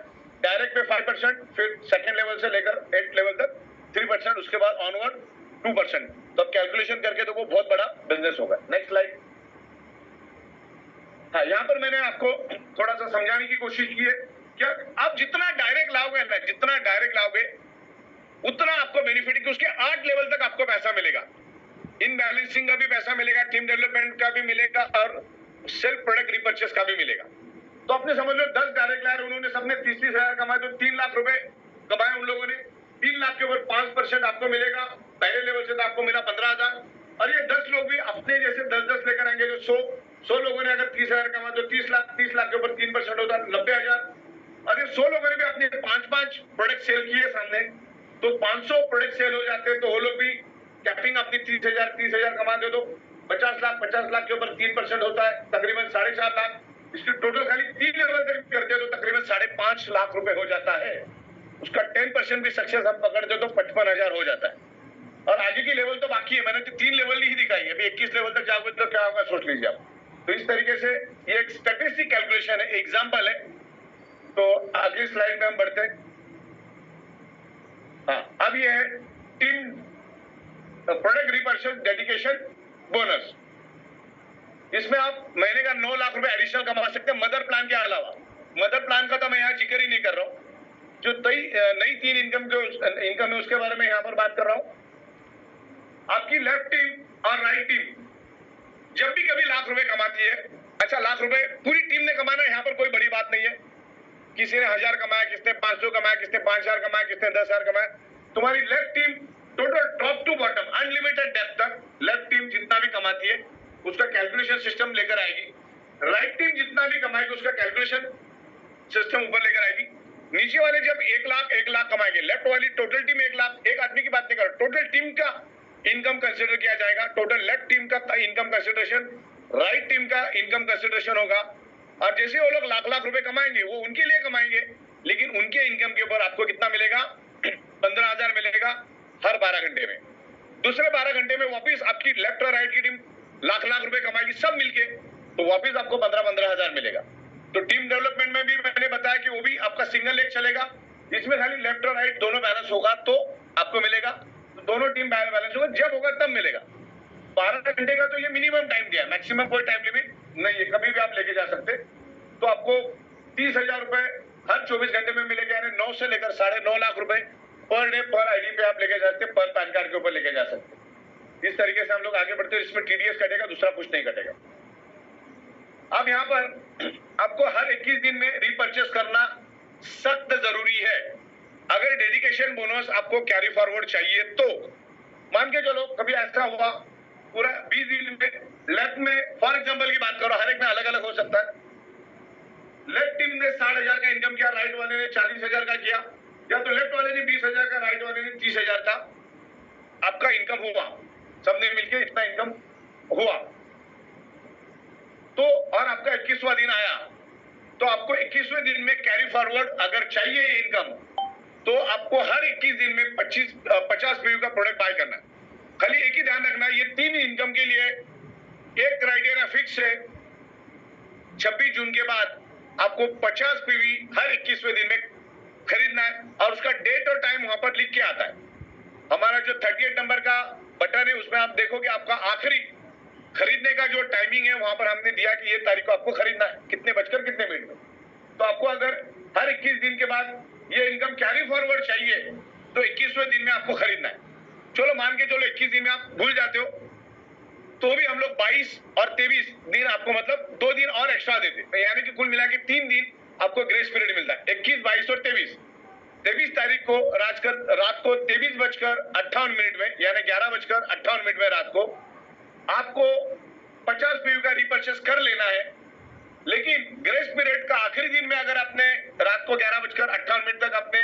डायरेक्ट पे 5%, फिर सेकेंड लेवल से लेकर 8 लेवल तक 3%, उसके बाद ऑनवर्ड 2%। तो अब कैलकुलेशन करके तो वो बहुत बड़ा बिजनेस होगा। Next slide. हाँ, यहाँ पर मैंने आपको थोड़ा सा समझाने की कोशिश की है कि आप जितना डायरेक्ट लाओगे ना, जितना डायरेक्ट लाओगे उतना आपको बेनिफिट, कि उसके 8 लेवल तक आपको पैसा मिलेगा। इन बैलेंसिंग का भी पैसा मिलेगा, टीम डेवलपमेंट का भी मिलेगा, और सेल्फ प्रोडक्ट रिपर्चेस का भी मिलेगा। तो अपने समझ लो 10 डायरेक्ट लायर, उन्होंने सबने 30-30 हजार कमाए, तो 3 लाख रुपए कमाए उन लोगों ने। 3 लाख के ऊपर 5% आपको मिलेगा। पहले लेवल से तो आपको मिला 15,000। और ये 10 लोग भी अपने जैसे 10-10 लेकर आएंगे, जो 100 लोगों ने अगर 30,000 कमा तो 30 लाख के ऊपर 3% होता है 90,000। और ये 100 लोगों ने भी अपने 5-5 प्रोडक्ट सेल किए सामने, तो 500 प्रोडक्ट सेल हो जाते हैं। तो वो लोग भी कैपिंग अपनी 30,000 कमा दे, तो 50 लाख के ऊपर 3% होता है, तकरीबन 4.5 लाख। इसकी टोटल खाली 3 लेवल तक करते हो तो तकरीबन 5.5 लाख रुपए हो जाता है। उसका 10% भी सक्सेस हम पकड़ते तो 55,000 हो जाता है। और आगे की लेवल तो बाकी है, मैंने तो 3 लेवल ही दिखाई है। अभी 21 लेवल तक जाओगे तो क्या होगा सोच लीजिए आप। तो इस तरीके से ये एक स्टैटिस्टिक कैलकुलेशन है, एग्जाम्पल है, तो अगली स्लाइड में हम बढ़ते हैं। हाँ, अब ये है team product repurchase dedication bonus. इसमें आप महीने का 9 लाख रुपए एडिशनल कमा सकते हैं मदर प्लान के अलावा। मदर प्लान का तो मैं यहाँ जिक्र ही नहीं कर रहा हूँ। जो नई 3 इनकम है उसके बारे में यहाँ पर बात कर रहा हूँ। आपकी लेफ्ट टीम और राइट टीम जब भी कभी लाख रुपए कमाती है, अच्छा लाख रुपए पूरी टीम ने कमाना, यहाँ पर कोई बड़ी बात नहीं है। किसी ने 1000 कमाया, किसने 500 कमाया, किसने 5000 कमाया, किसने 10,000 कमाया। तुम्हारी left team total top to bottom unlimited depth तक लेफ्ट टीम जितना भी कमाती है उसका कैलकुलेशन सिस्टम लेकर आएगी। राइट टीम जितना भी कमाएगी उसका कैलकुलेशन सिस्टम ऊपर लेकर आएगी। नीचे वाले जब 1 लाख कमाएंगे, लेफ्ट वाली टोटल टीम 1 लाख, एक आदमी की बात नहीं कर, टोटल टीम का इनकम कंसिडर किया जाएगा। टोटल लेफ्ट टीम का इनकम कंसिडरेशन, राइट टीम का इनकम कंसिडरेशन होगा। और जैसे वो लोग लाख लाख रुपए कमाएंगे वो उनके लिए कमाएंगे, लेकिन उनके इनकम के ऊपर आपको कितना मिलेगा? 15,000 मिलेगा हर 12 घंटे में। दूसरे 12 घंटे में वापिस आपकी लेफ्ट और राइट की टीम लाख लाख रुपए कमाएगी सब मिलके, तो वापिस आपको 15,000 मिलेगा। तो टीम डेवलपमेंट में भी मैंने बताया कि वो भी आपका सिंगल लेग चलेगा, इसमें खाली लेफ्ट और राइट दोनों बैलेंस होगा तो आपको मिलेगा। तो दोनों टीम बैलेंस होगा, जब होगा तब मिलेगा। 12 घंटे का तो ये मिनिमम टाइम दिया, मैक्सिमम कोई टाइम लिमिट नहीं है, कभी भी आप लेके जा सकते। तो आपको 30,000 रुपए हर 24 घंटे में मिलेगा, यानी 9 से लेकर 9.5 लाख रुपए पर डे पर आईडी पे आप लेके जा सकते, पर पैन कार्ड के ऊपर लेके जा सकते। इस तरीके से हम लोग आगे बढ़ते हैं। इसमें टीडीएस कटेगा, दूसरा कुछ नहीं कटेगा। अब यहाँ पर आपको हर 21 दिन में रीपर्चेस करना सख्त जरूरी है। अगर डेडिकेशन बोनस आपको कैरी फॉरवर्ड चाहिए तो मान के चलो कभी ऐसा हुआ पूरा 20 दिन में लेफ्ट में, फॉर एग्जांपल की बात करो, हर एक में अलग अलग हो सकता है। लेफ्ट टीम ने 60,000 का इनकम किया, राइट वाले ने 40,000 का किया, या तो लेफ्ट वाले ने 20,000 का, राइट वाले ने 30,000 का आपका इनकम हुआ, सबने मिलकर इतना इनकम हुआ। तो और आपका 21वां दिन आया, तो आपको 21वें दिन में कैरी फॉरवर्ड अगर चाहिए ये इनकम, तो आपको हर 21 दिन में 50 पीवी का प्रोडक्ट बाय करना है। खाली एक ही ध्यान रखना, ये 3 इनकम के लिए एक क्राइटेरिया फिक्स है, 26 जून के बाद आपको 50 पीवी हर 21वें दिन में खरीदना है, और उसका डेट और टाइम वहां पर लिख के आता है। हमारा जो 38 नंबर का बटन है उसमें आप देखोगे आपका आखिरी खरीदने का जो टाइमिंग है वहां पर हमने दिया कि ये तारीख को आपको खरीदना है, कितने बजकर कितने मिनट में। तो आपको अगर हर 21 दिन के बाद ये इनकम कैरी फॉरवर्ड चाहिए तो 21वें दिन में आपको खरीदना है। चलो मान के चलो 21 दिन में आप भूल जाते हो, तो भी हम लोग 22 और 23 दिन आपको मतलब 2 दिन और एक्स्ट्रा देते, यानी कि कुल मिला के 3 दिन आपको ग्रेस पीरियड मिलता है। 21, 22 और 23 तारीख को रात को 23:58 में, यानी 11:58 में रात को आपको 50 पीवी का रीपर्चेस कर लेना है। लेकिन ग्रेस पीरियड का आखिरी दिन में अगर आपने रात को 11:58 तक आपने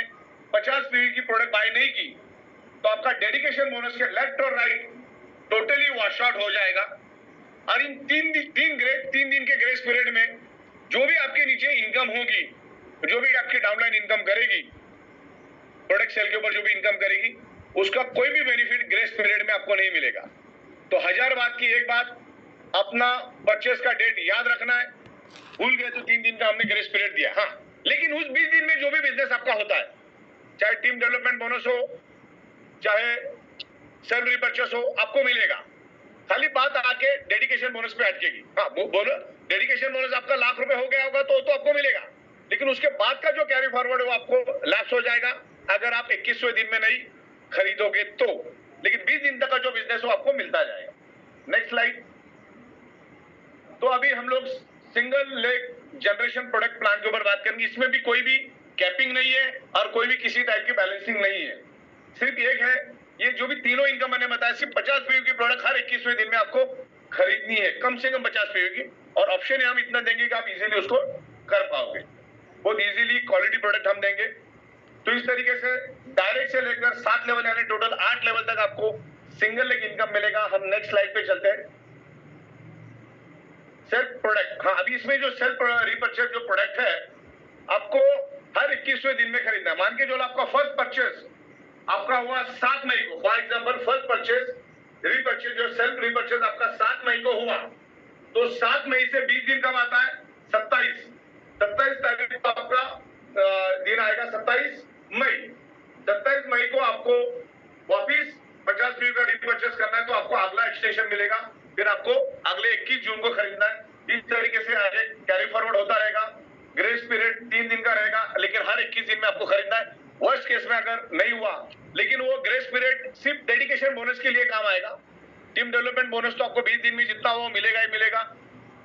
50 पीवी की प्रोडक्ट बाय नहीं की, तो आपका डेडिकेशन बोनस के लेफ्ट और राइट टोटली वॉश आउट हो जाएगा। और इन 3 दिन के ग्रेस पीरियड में जो भी आपके नीचे इनकम होगी, जो भी आपकी डाउनलाइन इनकम करेगी, प्रोडक्ट सेल के ऊपर जो भी इनकम करेगी, उसका कोई भी बेनिफिट ग्रेस पीरियड में आपको नहीं मिलेगा। तो 1000 बात की एक बात, अपना परचेस का डेट याद रखना है। भूल गए तो 3 दिन का हमने ग्रेस पीरियड दिया, हाँ, लेकिन उस 20 दिन में जो भी बिजनेस आपका होता है, चाहे टीम डेवलपमेंट बोनस हो, चाहे सेल्फ रीपर्चेस हो, आपको मिलेगा। खाली बात आके डेडिकेशन बोनस पे अटकेगी। हाँ, डेडिकेशन बोनस आपका लाख रुपए हो गया होगा तो आपको मिलेगा, लेकिन उसके बाद का जो कैरी फॉरवर्ड है वो आपको लैप्स हो जाएगा अगर आप 21वें दिन में नहीं खरीदोगे तो। लेकिन 20 दिन तक का जो बिजनेस हो आपको मिलता जाएगा। Next slide. तो अभी हम लोग single leg generation product plan के ऊपर बात करेंगे। इसमें भी कोई भी कैपिंग नहीं है और कोई भी किसी टाइप की बैलेंसिंग नहीं है, सिर्फ एक है, ये जो भी तीनों इनकम मैंने बताया, सिर्फ 50 पीवी की प्रोडक्ट हर 21वें दिन में आपको खरीदनी है, कम से कम 50 पीवी की। और ऑप्शन हम इतना देंगे कि आप इजीली उसको कर पाओगे, बहुत इजीली क्वालिटी प्रोडक्ट हम देंगे। तो इस तरीके से डायरेक्ट से लेकर 7 लेवल यानी टोटल 8 लेवल तक आपको सिंगल लेग इनकम मिलेगा। हम नेक्स्ट स्लाइड पे चलते हैं। सेल्फ प्रोडक्ट, हाँ, अभी इसमें जो सेल्फ रीपर्चेस जो प्रोडक्ट है आपको हर 21वें दिन में खरीदना है। मान के जो आपका फर्स्ट परचेस आपका हुआ 7 मई को, for example first purchase repurchase जो सेल्फ रीपर्चेस आपका 7 मई को हुआ, तो 7 मई से 20 दिन कब आता है? 27 तारीख को आपका दिन आएगा 27 मई। 27 मई को आपको वापिस 50 पीवी का रीपरचेस करना है तो आपको अगला एक्सटेंशन मिलेगा, फिर आपको अगले 21 जून को खरीदना है। इस तरीके से आगे कैरी फॉरवर्ड होता रहेगा। ग्रेस पीरियड 3 दिन का रहेगा, लेकिन हर 21 दिन में आपको खरीदना है। वर्स्ट केस में अगर नहीं हुआ, लेकिन वो ग्रेस पीरियड सिर्फ डेडिकेशन बोनस के लिए काम आएगा। टीम डेवलपमेंट बोनस तो आपको 20 दिन में जितना हो मिलेगा ही मिलेगा।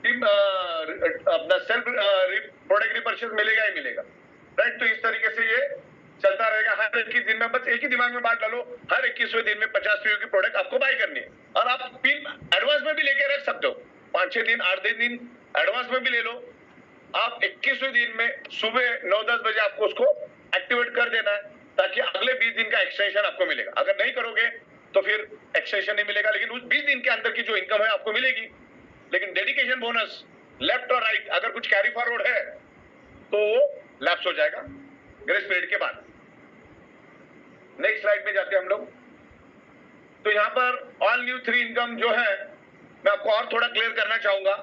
टीम अपना सेल्फ प्रोडक्ट रिपर्चेस मिलेगा ही मिलेगा, राइट। तो इस तरीके से ये चलता रहेगा। हर 21 दिन में, बस एक ही दिमाग में बात डालो, हर 21वें दिन में 50 पीयू की प्रोडक्ट आपको बाय करनी है। और आप पिन एडवांस में भी लेके रख सकते हो, 5-6 दिन 8 दिन एडवांस में भी ले लो। आप 21वें दिन में सुबह 9-10 बजे आपको उसको एक्टिवेट कर देना है, ताकि अगले 20 दिन का एक्सटेंशन आपको मिलेगा। अगर नहीं करोगे तो फिर एक्सटेंशन नहीं मिलेगा, लेकिन उस 20 दिन के अंदर की जो इनकम है आपको मिलेगी। लेकिन डेडिकेशन बोनस लेफ्ट और राइट अगर कुछ कैरी फॉरवर्ड है तो वो लैप्स हो जाएगा ग्रेस पीरियड के बाद। नेक्स्ट स्लाइड में जाते हैं हम लोग। तो यहां पर ऑल न्यू 3 इनकम जो है, मैं आपको और थोड़ा क्लियर करना चाहूंगा।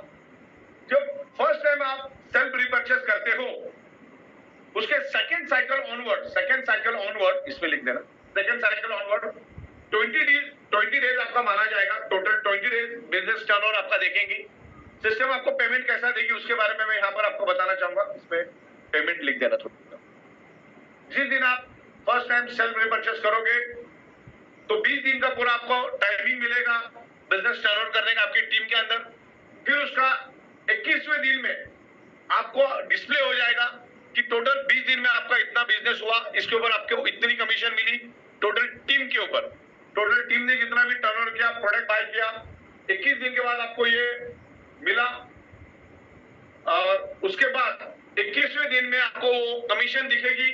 जब फर्स्ट टाइम आप सेल्फ रिपर्चेस करते हो, उसके सेकंड साइकिल ऑनवर्ड इसमें लिख देना, सेकंड साइकिल ऑनवर्ड 20 डेज आपका माना जाएगा। टोटल 20 डेज बिजनेस टर्नओवर आपका देखेंगे। सिस्टम आपको पेमेंट कैसा देगी उसके बारे में मैं यहां पर आपको बताना चाहूंगा। इसमें पेमेंट लिख देना थोड़ा। जिस दिन आप फर्स्ट टाइम सेल्फ रिपर्चेस करोगे तो 20 दिन का पूरा आपको टाइमिंग मिलेगा बिजनेस टर्नओवर करने का आपकी टीम के अंदर। फिर उसका 21वें दिन में आपको डिस्प्ले हो जाएगा कि टोटल 20 दिन में आपका इतना बिजनेस हुआ, इसके ऊपर आपको इतनी कमीशन मिली। टोटल टीम के ऊपर, टोटल टीम ने जितना भी टर्नओवर किया, प्रोडक्ट बाय किया, 21 दिन के बाद आपको ये मिला। और उसके बाद 21वें दिन में आपको कमीशन दिखेगी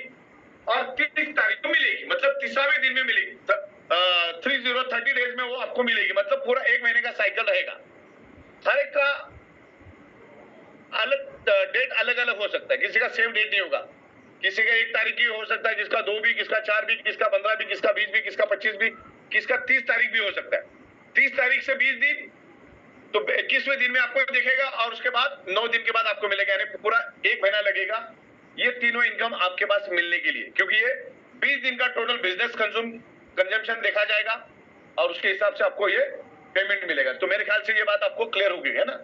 और 30 तारीख को मिलेगी, मतलब 30वें दिन में मिलेगी। 30 डेज में वो आपको मिलेगी, मतलब पूरा 1 महीने का साइकिल रहेगा। हर एक का अलग डेट अलग अलग हो सकता है, किसी का सेम डेट नहीं होगा। किसी का 1 तारीख की हो सकता है, किसका 2 भी, किसका 4 भी, किसका 15 भी, किसका 20 भी, किसका 25 भी, किसका 30 तारीख भी हो सकता है। 30 तारीख से 20 दिन तो 21वें दिन में आपको दिखेगा और उसके बाद 9 दिन के बाद आपको मिलेगा, यानी पूरा 1 महीना लगेगा ये तीनों इनकम आपके पास मिलने के लिए, क्योंकि ये 20 दिन का टोटल बिजनेस कंजम्पशन देखा जाएगा और उसके हिसाब से आपको ये पेमेंट मिलेगा। तो मेरे ख्याल से ये बात आपको क्लियर हो गई है ना।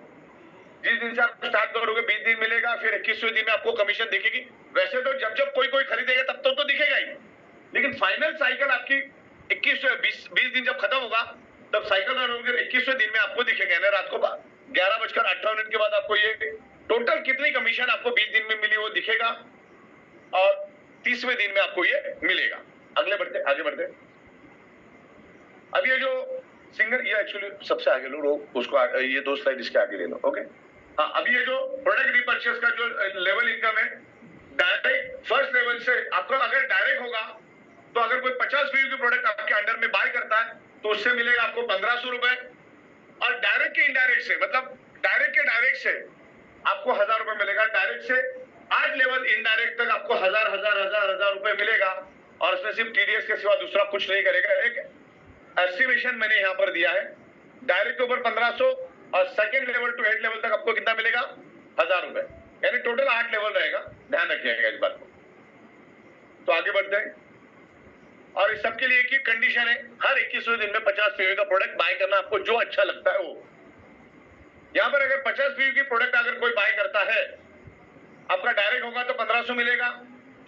जिस दिन से आप स्टार्ट करोगे 20 दिन मिलेगा, फिर 21वें दिन में आपको कमीशन दिखेगी। वैसे तो जब कोई खरीदेगा तब तो दिखेगा ही, लेकिन फाइनल साइकिल आपकी 20 दिन जब खत्म होगा तब साइकिल रन होगी, 21वें दिन में आपको दिखेगा ना। रात को 11:58 के बाद आपको ये टोटल कितनी कमीशन आपको 20 दिन में मिली वो दिखेगा और 30वें दिन में आपको ये मिलेगा। आगे बढ़ते। अब ये जो सिंगल, ये एक्चुअली सबसे आगे लो, उसको ये 2 स्लाइड इसके आगे ले लो। ओके, हाँ। अब ये जो प्रोडक्ट रिपर्चेस का जो लेवल इनकम है, डायरेक्ट फर्स्ट लेवल से आपका अगर डायरेक्ट होगा तो अगर कोई 50 पीवी की प्रोडक्ट आपके अंडर में बाय करता है तो उससे मिलेगा आपको 1500 रुपए। और डायरेक्ट के इनडायरेक्ट से, मतलब डायरेक्ट के डायरेक्ट से आपको 1000 रुपए मिलेगा। डायरेक्ट से 8 लेवल इनडायरेक्ट तक आपको 1000 रुपए मिलेगा। और इसमें सिर्फ टीडीएस के सिवा दूसरा कुछ नहीं करेगा। एक एस्टिमेशन मैंने यहाँ पर दिया है, डायरेक्ट के ऊपर 1500 और सेकेंड लेवल टू 8 लेवल तक आपको कितना मिलेगा, 1000 रुपए, यानी टोटल 8 लेवल रहेगा। ध्यान रखिएगा इस बात को। तो आगे बढ़ते हैं। और इस सबके लिए एक ही कंडीशन है, हर 21वें दिन में 50 पीवी का प्रोडक्ट बाय करना, आपको जो अच्छा लगता है वो। यहां पर अगर 50 पीवी की प्रोडक्ट अगर कोई बाय करता है, आपका डायरेक्ट होगा तो 1500 मिलेगा।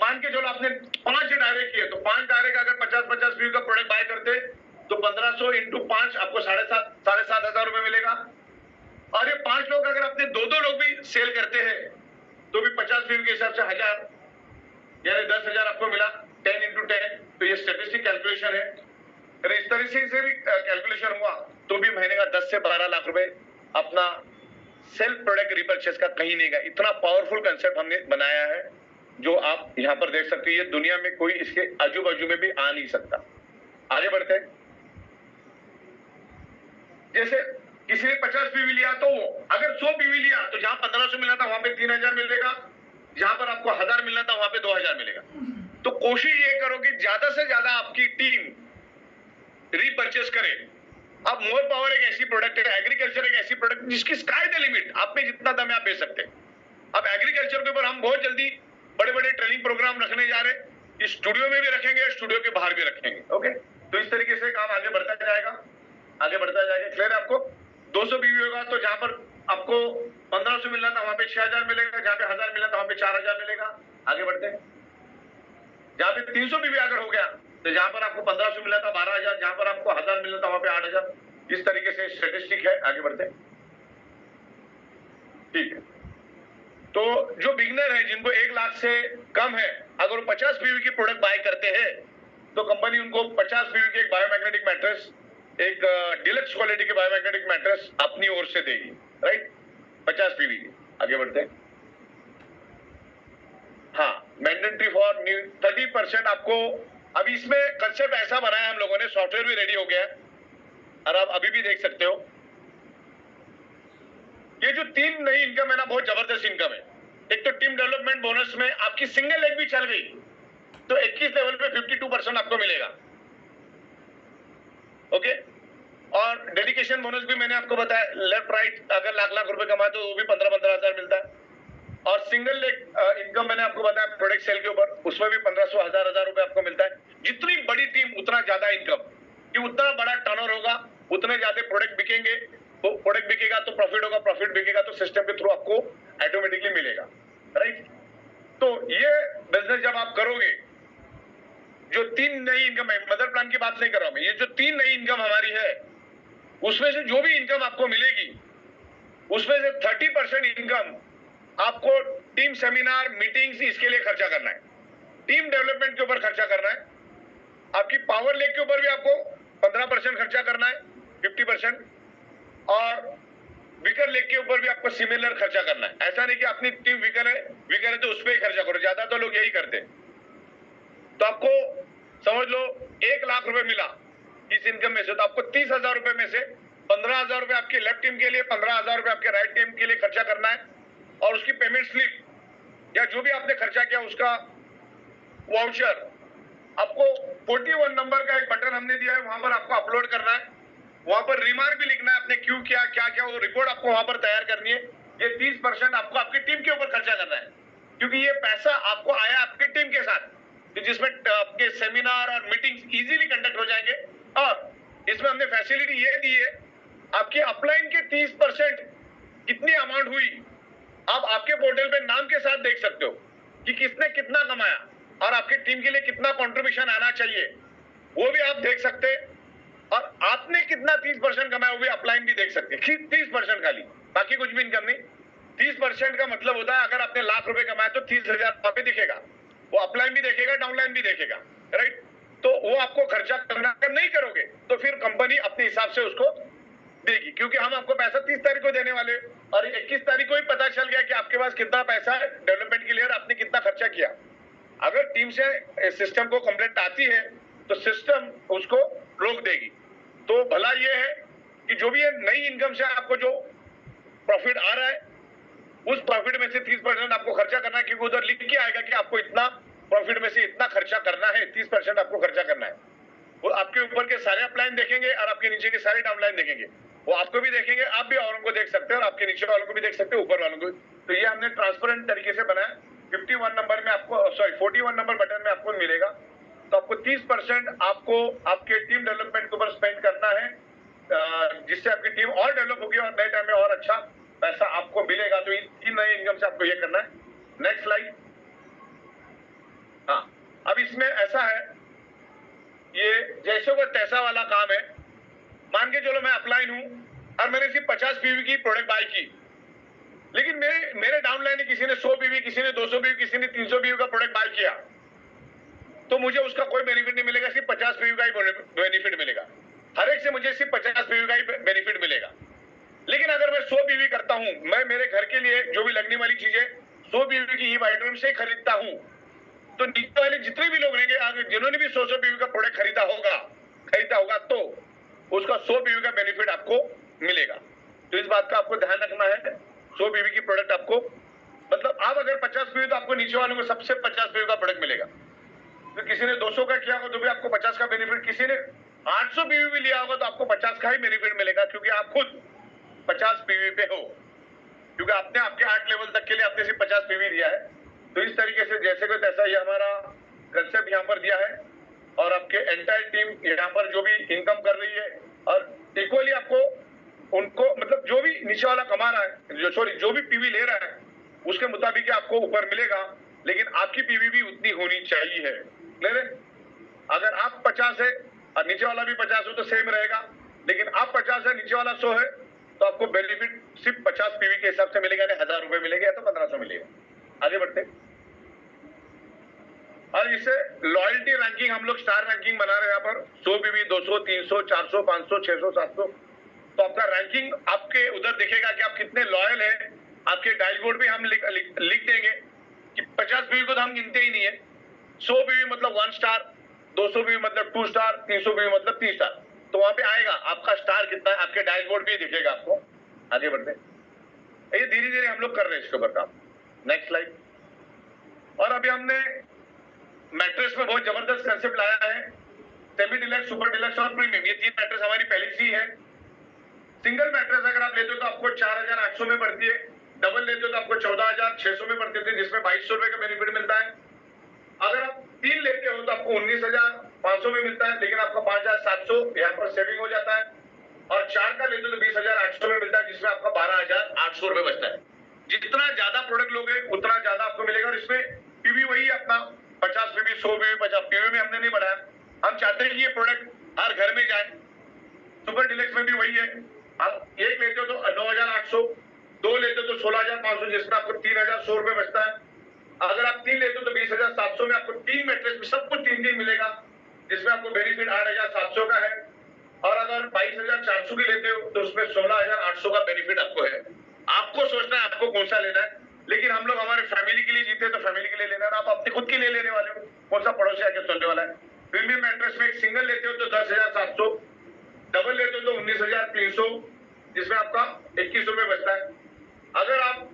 मान के चलो आपने 5 डायरेक्ट किए, तो 5 डायरेक्ट अगर 50 पीवी का प्रोडक्ट बाय करते तो 1500 इंटू 5 आपको 7,500 रुपए मिलेगा। और ये 5 लोग अगर अपने 2 लोग भी सेल करते हैं तो भी 50 पीवी के हिसाब से 1000, यानी 10,000 आपको मिला। 10 इंटू 10, तो ये स्टेटिस्टिक कैलकुलेशन है। अगर इस तरीके से भी कैलकुलेशन हुआ तो भी महीने का 10 से 12 लाख रुपए अपना सेल्फ प्रोडक्ट रिपर्चेस का कहीं नहीं गया। इतना पावरफुल कंसेप्ट हमने बनाया है जो आप यहाँ पर देख सकते हैं। ये दुनिया में कोई इसके आजू बाजू में भी आ नहीं सकता। आगे बढ़ते हैं। जैसे किसी ने 50 पीवी लिया तो वो अगर 100 पीवी लिया तो जहां 1500 मिला था वहां पे 3000 मिलेगा, जहां पर आपको 1000 मिलना था वहां पे 2000 मिलेगा। तो कोशिश ये करो कि ज्यादा से ज्यादा आपकी टीम रीपरचेस करे। अब मोर पावर एक ऐसी प्रोडक्ट है, एग्रीकल्चर एक ऐसी प्रोडक्ट जिसकी स्काई द लिमिट, आप में जितना दम है आप बेच सकते हैं। अब एग्रीकल्चर के ऊपर हम बहुत जल्दी बड़े बड़े ट्रेनिंग प्रोग्राम रखने जा रहे हैं, इस स्टूडियो में भी रखेंगे, स्टूडियो के बाहर भी रखेंगे। ओके, तो इस तरीके से काम आगे बढ़ता जाएगा, आगे बढ़ता जाएगा। क्लियर है आपको? 200 बीवी होगा तो जहां पर आपको 1500 मिलना था वहां पे 6000 मिलेगा, जहां पे 1000 मिलना था वहां पे 4000 मिलेगा। आगे बढ़ते हैं। जहां पे 300 बीवी अगर हो गया तो जहां पर आपको 1500 मिला था 12000, जहां पर आपको 1000 मिलना था वहां पे 8000। इस तरीके से स्टैटिस्टिक है। आगे बढ़ते हैं। ठीक है, तो जो बिगनर है जिनको 1 लाख से कम है, अगर वो 50 पीवी की प्रोडक्ट बाय करते हैं तो कंपनी उनको 50 पीवी की एक बायोमैग्नेटिक मैट्रेस, एक डिलक्स क्वालिटी की बायोमैग्नेटिक मैट्रेस अपनी ओर से देगी। राइट, 50 पीवी की। आगे बढ़ते हैं। हाँ, मैंडेटरी फॉर 30% आपको। अभी इसमें कंसेप्ट ऐसा बनाया हम लोगों ने, सॉफ्टवेयर भी रेडी हो गया है और आप अभी भी देख सकते हो। ये जो 3 नई इनकम है ना, बहुत जबरदस्त इनकम है। एक तो टीम डेवलपमेंट बोनस में आपकी सिंगल लेग भी चल गई तो 21 लेवल पे 52% आपको मिलेगा। ओके, और डेडिकेशन बोनस भी मैंने आपको बताया, लेफ्ट राइट अगर लाख रुपए कमाए तो वो भी 15-15 हजार मिलता है। और सिंगल लेग इनकम मैंने आपको बताया प्रोडक्ट सेल के ऊपर, उसमें भी 1500 हजार रुपए आपको मिलता है। जितनी बड़ी टीम उतना ज्यादा इनकम, कि उतना बड़ा टर्नओवर होगा उतने ज्यादा प्रोडक्ट बिकेंगे, तो प्रोडक्ट बिकेगा तो प्रॉफिट होगा, प्रॉफिट बिकेगा तो सिस्टम के थ्रू आपको ऑटोमेटिकली मिलेगा। राइट, तो ये बिजनेस जब आप करोगे, जो 3 नई इनकम है, मदर प्लान की बात नहीं कर रहा हूं मैं, ये जो 3 नई इनकम हमारी है उसमें से जो भी इनकम आपको मिलेगी उसमें से 30% इनकम आपको टीम सेमिनार मीटिंग्स इसके लिए खर्चा करना है, टीम डेवलपमेंट के ऊपर खर्चा करना है, आपकी पावर लेग के ऊपर भी आपको 15% खर्चा करना है, 50%, और वीकर लेग के ऊपर भी आपको सिमिलर खर्चा करना है। ऐसा नहीं कि अपनी टीम वीकर है तो उस पर ही खर्चा करो, ज्यादा तो लोग यही करते हैं। तो आपको समझ लो 1 लाख रुपए मिला इस इनकम में से, तो आपको 30,000 रुपए में से 15,000 रुपए आपके लेफ्ट टीम के लिए, 15,000 रुपए आपके राइट टीम के लिए खर्चा करना है, और उसकी पेमेंट स्लिप या जो भी आपने खर्चा किया उसका वाउचर आपको 41 नंबर का एक बटन हमने दिया है, वहां पर आपको अपलोड करना है, वहां पर रिमार्क भी लिखना है, आपने क्यों किया, क्या क्या, वो रिपोर्ट आपको वहां पर तैयार करनी है। ये 30% आपको आपकी टीम के ऊपर खर्चा करना है, क्योंकि ये पैसा आपको आया आपकी टीम के साथ, जिसमें आपके सेमिनार और मीटिंग्स इजीली कंडक्ट हो जाएंगे। और इसमें हमने फैसिलिटी ये दी है, आपके अपलाइन के 30% कितनी अमाउंट हुई आप आपके पोर्टल पे नाम के साथ देख सकते हो कि किसने कितना कमाया और आपकी टीम के लिए कितना कंट्रीब्यूशन आना चाहिए, वो भी आप देख सकते हैं। और आपने कितना 30% कमाया वो भी अपलाइन भी देख सकते हैं, 30% खाली, बाकी कुछ भी इनकम नहीं। 30% का मतलब होता है अगर आपने लाख रुपए कमाया तो 30,000 वहां पे दिखेगा, वो अपलाइन भी देखेगा, डाउनलाइन भी देखेगा। राइट, तो वो आपको खर्चा करना, अगर नहीं करोगे तो फिर कंपनी अपने हिसाब से उसको देगी, क्योंकि हम आपको पैसा 30 तारीख को देने वाले, और 21 तारीख को ही पता चल गया कि आपके पास कितना पैसा है डेवलपमेंट के लिए और आपने कितना खर्चा किया। अगर टीम से सिस्टम को कंप्लेंट आती है तो सिस्टम उसको रोक देगी। तो भला ये है कि जो भी नई इनकम से आपको जो प्रॉफिट आ रहा है उस प्रॉफिट में से 30% आपको खर्चा करना है, क्योंकि उधर लिख के आएगा कि आपको इतना प्रॉफिट में से इतना खर्चा करना है, 30% आपको खर्चा करना है। वो आपके ऊपर के सारे अपलाइन देखेंगे और आपके नीचे के सारे डाउनलाइन देखेंगे, वो आपको भी देखेंगे, आप भी औरों को देख सकते हैं और आपके नीचे वालों को भी देख सकते हैं, ऊपर वालों को। तो ये हमने ट्रांसपेरेंट तरीके से बनाया। 51 नंबर में आपको, सॉरी 41 नंबर बटन में आपको मिलेगा। तो आपको 30% आपको आपके टीम डेवलपमेंट के ऊपर स्पेंड करना है, जिससे आपकी टीम और डेवलप होगी और नए टाइम में और अच्छा पैसा आपको मिलेगा। तो इन नए इनकम से आपको ये करना है। Next slide. हाँ, अब इसमें ऐसा है, ये जैसे वो तैसा वाला काम है। मान के चलो मैं अपलाइन हूं और मैंने सिर्फ 50 पीवी की प्रोडक्ट बाय की, लेकिन मेरे डाउनलाइन किसी ने 100 पीवी, किसी ने 200 पीवी, किसी ने 300 पीवी का प्रोडक्ट बाय किया, तो मुझे उसका कोई बेनिफिट नहीं मिलेगा, सिर्फ 50 पीवी का ही बेनिफिट मिलेगा। हर एक से मुझे सिर्फ 50 पीवी का ही बेनिफिट मिलेगा। लेकिन अगर मैं 100 पीवी करता हूं, मैं मेरे घर के लिए जो भी लगने वाली चीजें 100 पीवी की ई बाइड्रीम से खरीदता हूं, तो नीचे वाले जितने भी लोग रहेंगे आगे जिन्होंने भी 100 पीवी का प्रोडक्ट खरीदा होगा तो उसका 100 पीवी का बेनिफिट आपको मिलेगा। तो इस बात का आपको ध्यान रखना है। 100 पीवी की प्रोडक्ट आपको, मतलब आप अगर 50 पीवी तो आपको नीचे वालों को सबसे 50 पीवी का प्रोडक्ट मिलेगा। तो किसी ने 200 का किया होगा तो भी आपको 50 का बेनिफिट, किसी ने 800 पीवी भी लिया होगा तो आपको 50 का ही बेनिफिट मिलेगा, क्योंकि आप खुद 50 पीवी पे हो, क्योंकि आपने आपके 8 लेवल तक के लिए आपने सिर्फ 50 पीवी दिया है। तो इस तरीके से जैसे को तैसा ये हमारा कंसेप्ट यहाँ पर दिया है और आपके एंटायर टीम यहाँ पर जो भी इनकम कर रही है और इक्वली आपको उनको मतलब जो भी नीचे वाला कमा रहा है जो भी पीवी ले रहा है उसके मुताबिक आपको ऊपर मिलेगा, लेकिन आपकी पीवी भी उतनी होनी चाहिए। ले अगर आप 50 है और नीचे वाला भी 50 हो तो सेम रहेगा, लेकिन आप 50 है नीचे वाला 100 है तो आपको बेनिफिट सिर्फ 50 पीवी के हिसाब से मिलेगा, नहीं 1000 रुपए मिलेगा या तो 1500 मिलेगा। आगे बढ़ते और इसे लॉयल्टी रैंकिंग हम लोग स्टार रैंकिंग बना रहे हैं यहाँ पर 100 पीवी 200 300 400 500 600 700। तो आपका रैंकिंग आपके उधर दिखेगा कि आप कितने लॉयल है। आपके डैशबोर्ड भी हम लिख देंगे कि 50 पीवी को तो हम गिनते ही नहीं है, 100 पीवी मतलब 1 स्टार, 200 पीवी मतलब 2 स्टार, 300 पीवी मतलब 3 स्टार। तो वहां पे आएगा आपका स्टार कितना है, आपके डैशबोर्ड भी दिखेगा आपको। आगे बढ़ते ये धीरे धीरे हम लोग कर रहे हैं इसके ऊपर काम। Next slide. और अभी हमने मैट्रेस में बहुत जबरदस्त कंसेप्ट लाया है, सेमी डिलक्स, सुपर डिलक्स और प्रीमियम, ये 3 मैट्रेस हमारी पहली सी है। सिंगल मैट्रेस अगर आप लेते हो तो आपको 4800 में पड़ती है, डबल लेते हो तो आपको 14600 में पड़ती थी, जिसमें 2200 रुपए का बेनिफिट मिलता है। अगर आप 3 लेते हो तो आपको 19500 में मिलता है, लेकिन आपका 5700 यहाँ पर सेविंग हो जाता है। और 4 का लेते हो तो 20800 में मिलता है, जिसमें आपका 12800 रुपए बचता है। जितना ज्यादा प्रोडक्ट लोगे उतना ज्यादा आपको मिलेगा। और इसमें पीवी वही अपना 50 पीवी 100 पीवी 50 पीवी में हमने नहीं बढ़ाया। हम चाहते हैं कि ये प्रोडक्ट हर घर में जाए। सुपर डिलक्स में भी वही है, आप 1 लेते हो तो 9800, 2 लेते हो तो 16500, जिसमें आपको 3100 रुपए बचता है। अगर आप 3 लेते हो तो 20700 में आपको 3 मैट्रेस में सब कुछ 3 मिलेगा, जिसमें आपको बेनिफिट 8700 का है। और अगर 22400 की लेते हो तो उसमें 16800 का बेनिफिट आपको है। आपको सोचना है आपको कौन सा लेना है, लेकिन हम लोग हमारे फैमिली के लिए जीते तो फैमिली के लिए लेना है, आप अपने खुद के लिए लेने वाले हो, कौन सा पड़ोसी आके चलने वाला है। प्रीमियम मैट्रेस में एक सिंगल लेते हो तो 10700, डबल लेते हो तो 19300, जिसमें आपका 21 रुपए बचता है। अगर आप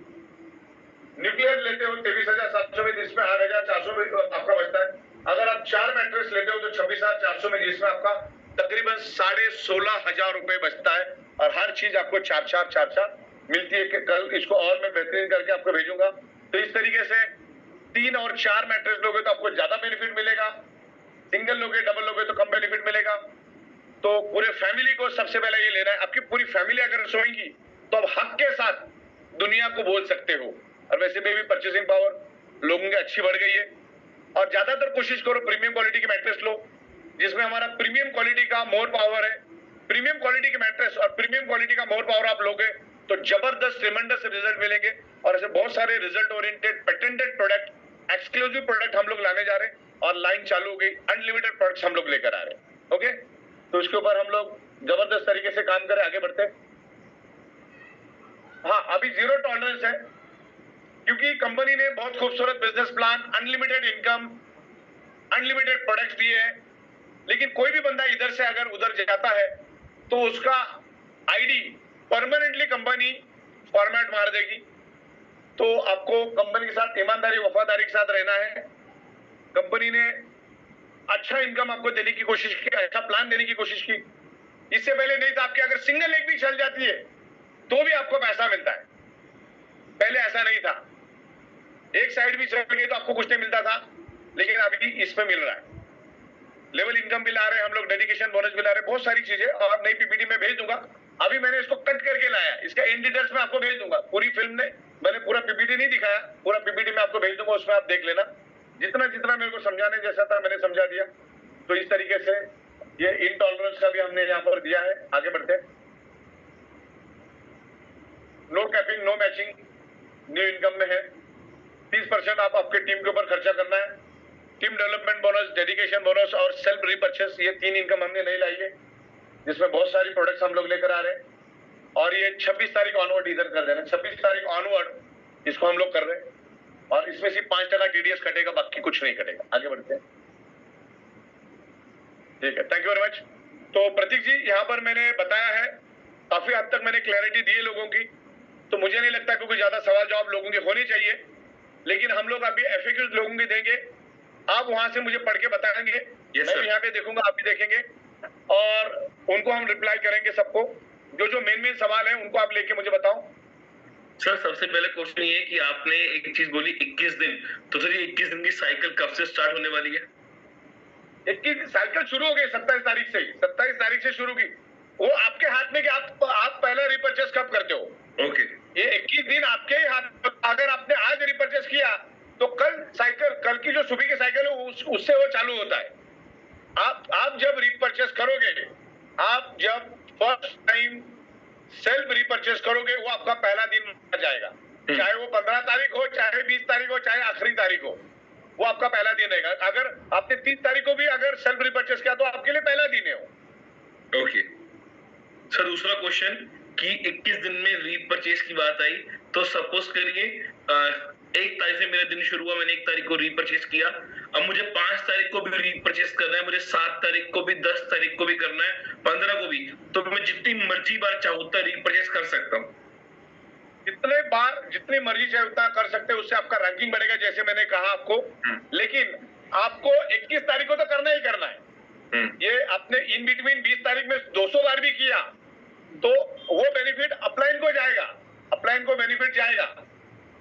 न्यूक्लियर लेते हो 23700 में, जिसमें 8400 में आपका बचता है। अगर आप 4 मैट्रेस लेते हो तो 26400 में, जिसमें आपका तकरीबन 16500 रुपए बचता है। और हर चीज आपको 4 मिलती है। कि कल इसको और मैं बेहतरीन करके आपको भेजूंगा। तो इस तरीके से 3 और 4 मैट्रेस लोगे तो आपको ज्यादा बेनिफिट मिलेगा, सिंगल लोगे डबल लोगे तो कम बेनिफिट मिलेगा। तो पूरे फैमिली को सबसे पहले ये लेना है। आपकी पूरी फैमिली अगर सोएगी तो आप हक के साथ दुनिया को बोल सकते हो। और वैसे में भी परचेसिंग पावर लोगों की अच्छी बढ़ गई है। और ज्यादातर कोशिश करो प्रीमियम क्वालिटी की मैट्रेस लो, जिसमें हमारा प्रीमियम क्वालिटी का मोर पावर है। प्रीमियम क्वालिटी की मैट्रेस और प्रीमियम क्वालिटी का मोर पावर आप लोगे तो जबरदस्त ट्रेमेंडस रिजल्ट मिलेंगे। और ऐसे बहुत सारे result oriented patented product, exclusive product हम लोग लाने जा रहे हैं। और लाइन चालू हो गई, अनलिमिटेड प्रोडक्ट्स हम लोग लेकर आ रहे हैं। ओके, तो इसके ऊपर हम लोग जबरदस्त तरीके से काम करें, आगे बढ़ते। हाँ, अभी 0 टॉलरेंस है, क्योंकि कंपनी ने बहुत खूबसूरत business plan, unlimited income, unlimited products दिए हैं। लेकिन कोई भी बंदा इधर से अगर उधर जाता है तो उसका आईडी परमानेंटली कंपनी फॉर्मेट मार देगी। तो आपको कंपनी के साथ ईमानदारी वफादारी के साथ रहना है। कंपनी ने अच्छा इनकम आपको देने की कोशिश की, अच्छा प्लान देने की कोशिश की। इससे पहले नहीं था, आपकी अगर सिंगल लेग भी चल जाती है तो भी आपको पैसा मिलता है। पहले ऐसा नहीं था, एक साइड भी चल गई तो आपको कुछ नहीं मिलता था, लेकिन अभी इसमें मिल रहा है। लेवल इनकम भी ला रहे हैं हम लोग, डेडिकेशन बोनस भी ला रहे हैं, बहुत सारी चीजें। और नई पीपीटी में भेज दूंगा। अभी मैंने इसको कट करके लाया, इसका इन डिटेल्स में आपको भेज दूंगा। पूरी फिल्म ने मैंने पूरा पीपीटी नहीं दिखाया, पूरा पीपीटी में आपको भेज दूंगा, उसमें आप देख लेना। जितना जितना मेरे को समझाने जैसा था मैंने समझा दिया। तो इस तरीके से ये इनटॉलरेंस का भी हमने यहाँ पर दिया है। आगे बढ़ते। No capping no matching new income में है। 30% आप आपके टीम के ऊपर खर्चा करना है। Team development bonus, dedication bonus और सेल्फ रिपर्चेस, ये 3 इनकम हमने नहीं लाई है, जिसमें बहुत सारी प्रोडक्ट्स हम लोग लेकर आ रहे हैं। और ये 26 तारीख ऑनवर्ड इधर कर देना, 26 तारीख ऑनवर्ड इसको हम लोग कर रहे हैं। और इसमें सिर्फ 5% टीडीएस कटेगा, बाकी कुछ नहीं कटेगा। आगे बढ़ते हैं। ठीक है, थैंक यू वेरी मच। तो प्रतीक जी, यहाँ पर मैंने बताया है, काफी हद तक मैंने क्लैरिटी दी है लोगों की। तो मुझे नहीं लगता क्योंकि ज्यादा सवाल जवाब लोगों के होने चाहिए, लेकिन हम लोग अभी एफएक्यूज लोगों के देंगे। आप वहां से मुझे पढ़ के बताएंगे, मैं भी यहाँ पे देखूंगा, आप भी देखेंगे, और उनको हम रिप्लाई करेंगे सबको। जो जो मेन सवाल है उनको आप लेके मुझे बताओ। सर सबसे पहले क्वेश्चन ये है कि आपने एक चीज बोली 21 दिन, तो सर ये 21 दिन की साइकिल कब से स्टार्ट होने वाली है? 21 साइकिल शुरू हो गई 27 तारीख से ही, 27 तारीख से शुरू की। वो आपके हाथ में कि आप पहला रिपर्चेस कब करते हो। ओके। ये 21 दिन आपके ही हाथ। अगर आपने आज रिपर्चेस किया तो कल की जो सुबह की साइकिल है उससे वो चालू होता है। आप जब रिपर्चेस करोगे, आप जब फर्स्ट टाइम सेल्फ रिपर्चेस करोगे, वो आपका पहला दिन आ जाएगा। चाहे वो 15 तारीख हो, चाहे 20 तारीख हो, चाहे आखिरी तारीख हो, वो आपका पहला दिन रहेगा। अगर आपने 30 तारीख को भी अगर सेल्फ रिपर्चेस किया तो आपके लिए पहला दिन है वो। ओके सर, दूसरा क्वेश्चन कि 21 दिन में रीपरचेस की बात आई, तो सपोज करिए 1 तारीख से मेरा दिन शुरू हुआ, मैंने 1 तारीख को रीपरचेस किया, अब मुझे 5 तारीख को भी रीपरचेस करना है, मुझे 7 तारीख को भी, 10 तारीख को भी करना है, 15 को भी, तो मैं जितनी मर्जी बार चाहूँ उतना रीपरचेस कर सकता हूँ। जितने बार जितनी मर्जी चाहे उतना कर सकते हैं, उससे आपका रैंकिंग बढ़ेगा जैसे मैंने कहा आपको। लेकिन आपको 21 तारीख को तो करना ही करना है। ये आपने इन बिटवीन 20 तारीख में 200 बार भी किया तो वो बेनिफिट अपलाइन को जाएगा, अपलाइन को बेनिफिट जाएगा।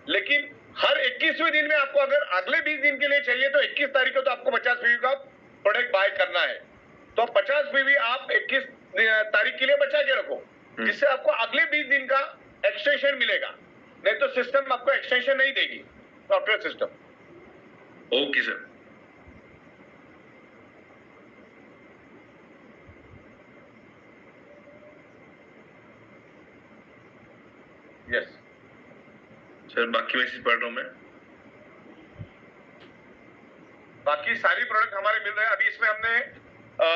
लेकिन हर 21वें दिन में आपको अगर अगले 20 दिन के लिए चाहिए तो 21 तारीख को तो आपको 50 पीवी का प्रोडक्ट बाय करना है। तो 50 पीवी आप 21 तारीख के लिए बचा के रखो, जिससे आपको अगले 20 दिन का एक्सटेंशन मिलेगा। नहीं तो सिस्टम आपको एक्सटेंशन नहीं देगी, software system. Okay sir. Yes sir, बाकी मैसेज पढ़ रहा हूं मैं। बाकी सारी प्रोडक्ट हमारे मिल रहे हैं। अभी इसमें हमने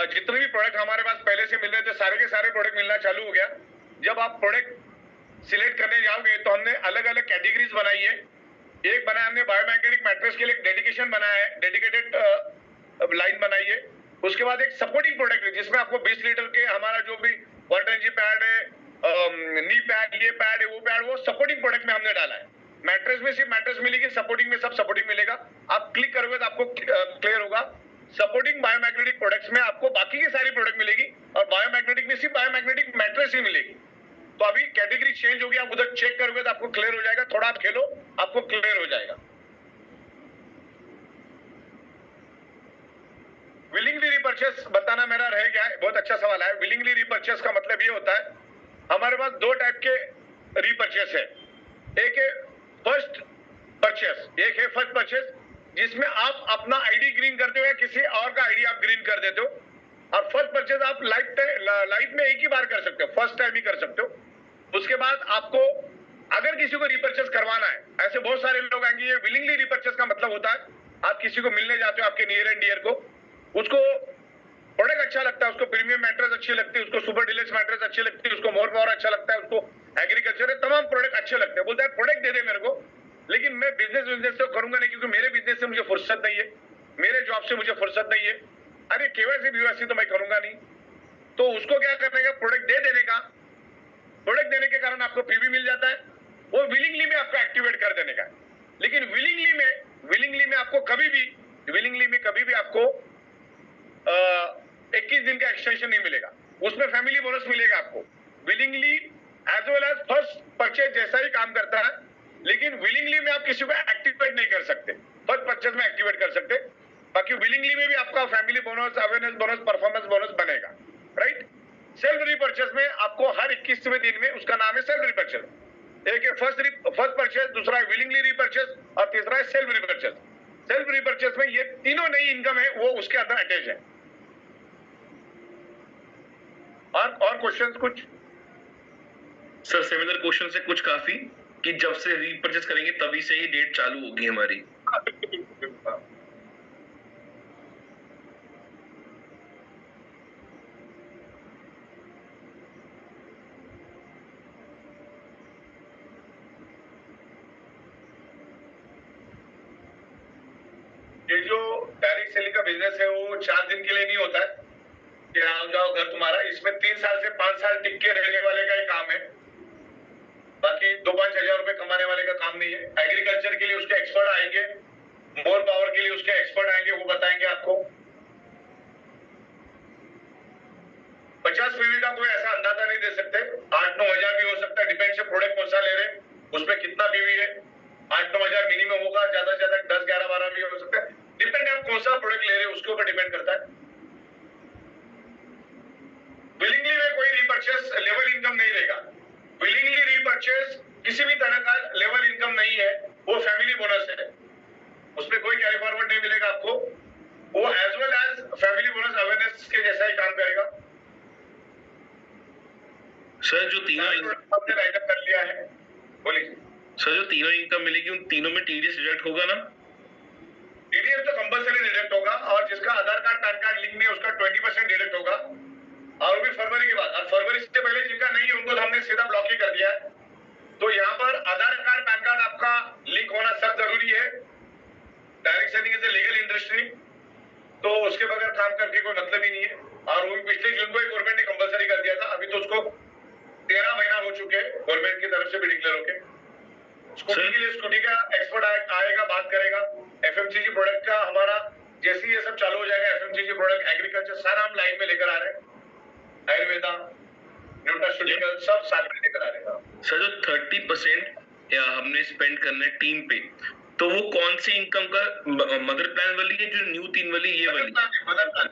जितने भी प्रोडक्ट हमारे पास पहले से मिल रहे थे सारे के सारे प्रोडक्ट मिलना चालू हो गया। जब आप प्रोडक्ट सिलेक्ट करने जाओगे तो हमने अलग अलग कैटेगरीज बनाई है। एक बनाया हमने बायोमैग्नेटिक मैट्रेस के लिए एक डेडिकेशन बनाया है, डेडिकेटेड लाइन बनाई है। उसके बाद एक सपोर्टिंग प्रोडक्ट है जिसमें आपको 20 लीटर के हमारा जो भी वाटर पैड है, नी पैड, ये पैड है, वो पैड, वो सपोर्टिंग प्रोडक्ट में हमने डाला है। मैट्रेस में सिर्फ मैट्रेस मिलेगी, सपोर्टिंग में सब सपोर्टिंग मिलेगा। आप क्लिक करोगे तो आपको क्लियर होगा। सपोर्टिंग बायोमैग्नेटिक प्रोडक्ट्स में आपको बाकी की सारी प्रोडक्ट मिलेगी और बायोमैग्नेटिक में सिर्फ बायोमैग्नेटिक मैट्रेस ही मिलेगी। तो अभी कैटेगरी चेंज हो गया, आप उधर चेक करोगे तो आपको क्लियर हो जाएगा। थोड़ा आप खेलो, आपको क्लियर हो जाएगा। विलिंगली रिपर्चेस बताना मेरा रह गया है, बहुत अच्छा सवाल है। विलिंगली रिपर्चेस का मतलब ये होता है हमारे पास 2 टाइप के रिपर्चेस है। एक है फर्स्ट परचेस, एक है फर्स्ट परचेस जिसमें आप अपना आईडी ग्रीन करते हो या किसी और का आईडी आप ग्रीन कर देते हो। और फर्स्ट परचेस आप लाइफ में एक ही बार कर सकते हो, फर्स्ट टाइम ही कर सकते हो। उसके बाद आपको अगर किसी को रिपर्चेस करवाना है, ऐसे बहुत सारे लोग आएंगे। ये विलिंगली रिपर्चेस का मतलब होता है आप किसी को मिलने जाते हो, आपके नियर एंड डियर को, उसको प्रोडक्ट अच्छा लगता है, उसको प्रीमियम मैट्रेस अच्छी लगती है, उसको सुपर डिलक्स मैट्रेस अच्छी लगती है, उसको मोर पावर अच्छा लगता है, उसको एग्रीकल्चर तमाम प्रोडक्ट अच्छे लगते हैं। बोलता है प्रोडक्ट दे दे मेरे को, लेकिन मैं बिजनेस से करूंगा नहीं क्योंकि मेरे बिजनेस से मुझे फुर्सत नहीं है, मेरे जॉब से मुझे फुर्सत नहीं है। अरे केवाईसी बीवाईसी तो मैं करूंगा नहीं। तो उसको क्या करने का, प्रोडक्ट दे देने का। प्रोडक्ट देने के कारण आपको पीवी मिल जाता है, वो विलिंगली में आपको एक्टिवेट कर देने का। लेकिन विलिंगली में आपको कभी भी आपको 21 दिन का एक्सटेंशन नहीं मिलेगा। उसमें फैमिली बोनस मिलेगा आपको। Willingly as well as first purchase जैसा ही काम करता है, लेकिन विलिंगली में आप किसी को एक्टिवेट नहीं कर सकते, फर्स्ट परचेज में एक्टिवेट कर सकते। बाकी विलिंगली में भी आपका family bonus, awareness bonus, performance bonus बनेगा, राइट। सेल्फ रिपर्चेज में आपको हर 21वें दिन में, उसका नाम है सेल्फ रिपर्चेज। एक है फर्स्ट परचेज, दूसरा है विलिंगली रिपर्चेज और तीसरा है सेल्फ रिपर्चेज। सेल्फ रिपर्चेज में ये तीनों नई इनकम है वो उसके अंदर अटैच है। और क्वेश्चंस कुछ? सर सिमिलर क्वेश्चन से कुछ काफी कि जब से रीपरचेस करेंगे तभी से ही डेट चालू होगी हमारी। ये जो डायरेक्ट सेलिंग का बिजनेस है वो 4 दिन के लिए नहीं होता है कि आओ जाओ घर तुम्हारा। इसमें 3 साल से 5 साल टिक के रहने वाले का ही काम है। बाकी 2-5 हजार रुपए कमाने वाले का काम नहीं है। एग्रीकल्चर के लिए उसके एक्सपर्ट आएंगे, मोर पावर के लिए उसके एक्सपर्ट आएंगे, वो बताएंगे आपको। 50 पीवी का कोई ऐसा अंदाजा नहीं दे सकते, 8-9 हजार भी हो सकता है, डिपेंड से प्रोडक्ट कौन सा ले रहे, उस पर डिपेंड करता है। विलिंगली में कोई रीपर्चेस लेवल इनकम नहीं रहेगा। विलिंगली रीपर्चेस किसी भी तरह का लेवल इनकम नहीं है, वो फैमिली बोनस है, उसमें कोई कैरी फॉरवर्ड नहीं मिलेगा आपको। वो as well as family bonus awareness के जैसा ही काम करेगा। सर जो तीनों आपने राइट अप कर लिया है, बोलिए सर जो तीनों इनकम मिलेगी उन तीनों में टीडीएस डिडक्ट होगा ना? टीडीएस तो कंपलसरी डिडक्ट होगा, और जिसका आधार कार्ड पैन कार्ड लिंक नहीं उसका 20% डिडक्ट होगा, और भी फरवरी की बात। और फरवरी से पहले जिनका नहीं है उनको तो हमने सीधा ब्लॉक ही कर दिया है। तो यहाँ पर आधार कार्ड पैन कार्ड आपका लिंक होना सब जरूरी है। Direct selling is a legal industry, तो उसके बगैर काम करके कोई मतलब ही नहीं है। और वो पिछले जून को ही गवर्नमेंट ने कंपलसरी कर दिया था, अभी तो उसको 13 महीना हो चुके हैं गवर्नमेंट की तरफ से भी डिक्लेयर होके। स्कूटी के लिए स्कूटी का एक्सपर्ट आएगा, बात करेगा। एफएमसीजी प्रोडक्ट का हमारा जैसे ये सब चालू हो जाएगा, एफएमसीजी प्रोडक्ट, एग्रीकल्चर सारा हम लाइन में लेकर आ रहे हैं। आयुर्वेदा, न्यूट्रास्यूटिकल सब साथ में लेकर आ रहे हैं। सर जो 30% हमने स्पेंड करना है टीम पे, तो वो कौन सी इनकम का, मदर प्लान वाली है जो न्यू 3 वाली, ये वाली? मदर प्लान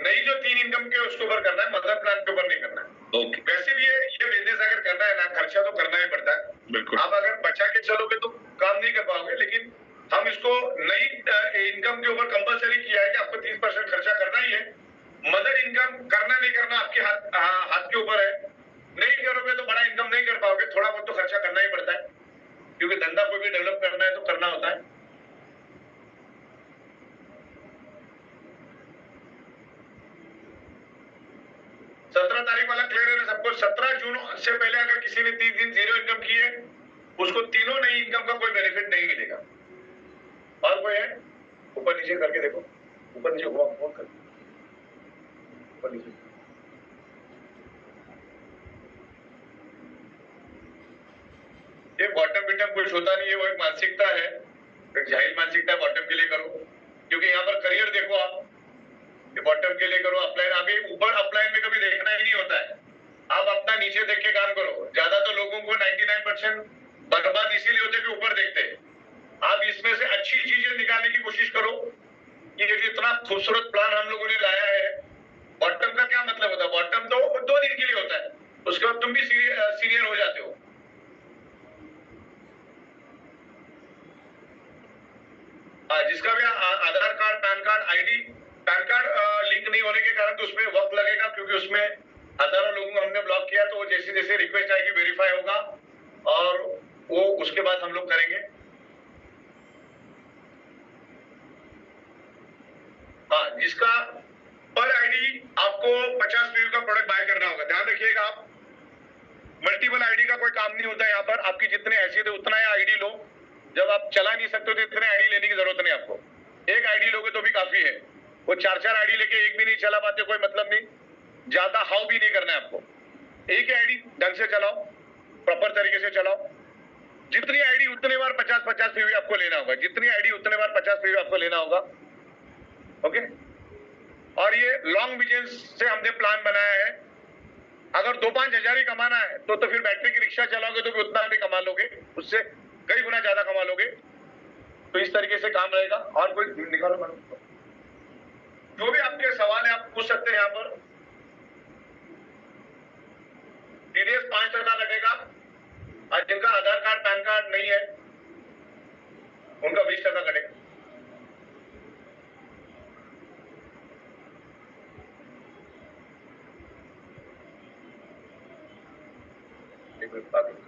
नहीं, जो 3 इनकम के उसके ऊपर करना है, मदर प्लान के ऊपर नहीं करना है। ओके। वैसे भी ये बिजनेस अगर करना है ना, खर्चा तो करना ही पड़ता है। बिल्कुल। आप अगर बचा के चलोगे तो काम नहीं कर पाओगे, लेकिन हम इसको नई इनकम के ऊपर कंपलसरी किया है कि आपको 30% खर्चा करना ही है। मदर इनकम करना नहीं करना आपके हाथ के ऊपर है। नहीं करोगे तो बड़ा इनकम नहीं कर पाओगे, थोड़ा बहुत तो खर्चा करना ही पड़ता है, क्योंकि धंधा कोई भी डेवलप करना है तो करना होता है। सत्रह तारीख वाला क्लियर है ना सबको? 17 जून से पहले अगर किसी ने 30 दिन जीरो इनकम की है, उसको तीनों नई इनकम का कोई बेनिफिट नहीं मिलेगा। और कोई है? ऊपर नीचे करके देखो, ऊपर नीचे घुमा फोन कर, ऊपर नीचे। ये बॉटम बिटम कुछ होता नहीं है, वो एक मानसिकता है, एक जाहिल मानसिकता है। बॉटम के लिए करो, क्योंकि यहाँ पर करियर देखो आप, ये बॉटम के लिए करो। अपलाइन अभी ऊपर अपलाइन में कभी देखना ही नहीं होता है, आप अपना नीचे देख के काम करो। ज्यादा तो लोगों को 99% बर्बाद इसीलिए होते कि ऊपर देखते हैं। आप इसमें से अच्छी चीजें निकालने की कोशिश करो। ये जो इतना खूबसूरत प्लान हम लोगों ने लाया है, बॉटम का क्या मतलब होता है? बॉटम तो 2 दिन के लिए होता है, उसके बाद तुम भी सीनियर हो जाते हो। जिसका भी Aadhaar card, PAN card, ID, PAN card link नहीं होने के कारण तो उसमें वक्त लगेगा, क्योंकि उसमें हजारों लोगों को हमने ब्लॉक किया। तो जैसे जैसे रिक्वेस्ट आएगी वेरीफाई होगा, और वो उसके बाद हम लोग करेंगे। हाँ, जिसका पर आईडी आपको 50 पीवी का प्रोडक्ट बाय करना होगा। ध्यान रखिएगा, आप मल्टीपल आईडी का कोई काम नहीं होता है यहाँ पर। आपकी जितने हैसियत है उतना ही आईडी लो। जब आप चला नहीं सकते तो इतने आईडी लेने की जरूरत नहीं आपको। एक आईडी लोगे तो भी काफी है। वो 4-4 आईडी लेके एक भी नहीं चला पाते, कोई मतलब नहीं। ज्यादा हाउ भी नहीं करना है आपको। एक आईडी ढंग से चलाओ, प्रॉपर तरीके से चलाओ। जितनी आईडी उतने बार 50-50 पीवी आपको लेना होगा। जितनी आईडी उतने बार 50 पीवी आपको लेना होगा। ओके। और ये लॉन्ग विजन से हमने प्लान बनाया है। अगर 2-5 हजार ही कमाना है तो फिर बैटरी की रिक्शा चलाओगे तो भी उतना भी कमा लोगे, उससे कई गुना ज्यादा कमा लोगे। तो इस तरीके से काम रहेगा। और कोई निकालो मैडम, जो भी आपके सवाल है आप पूछ सकते हैं यहाँ पर। टीडीएस 5% कटेगा, और जिनका आधार कार्ड पैन कार्ड नहीं है उनका 20% कटेगा। एक मिनट बाद में।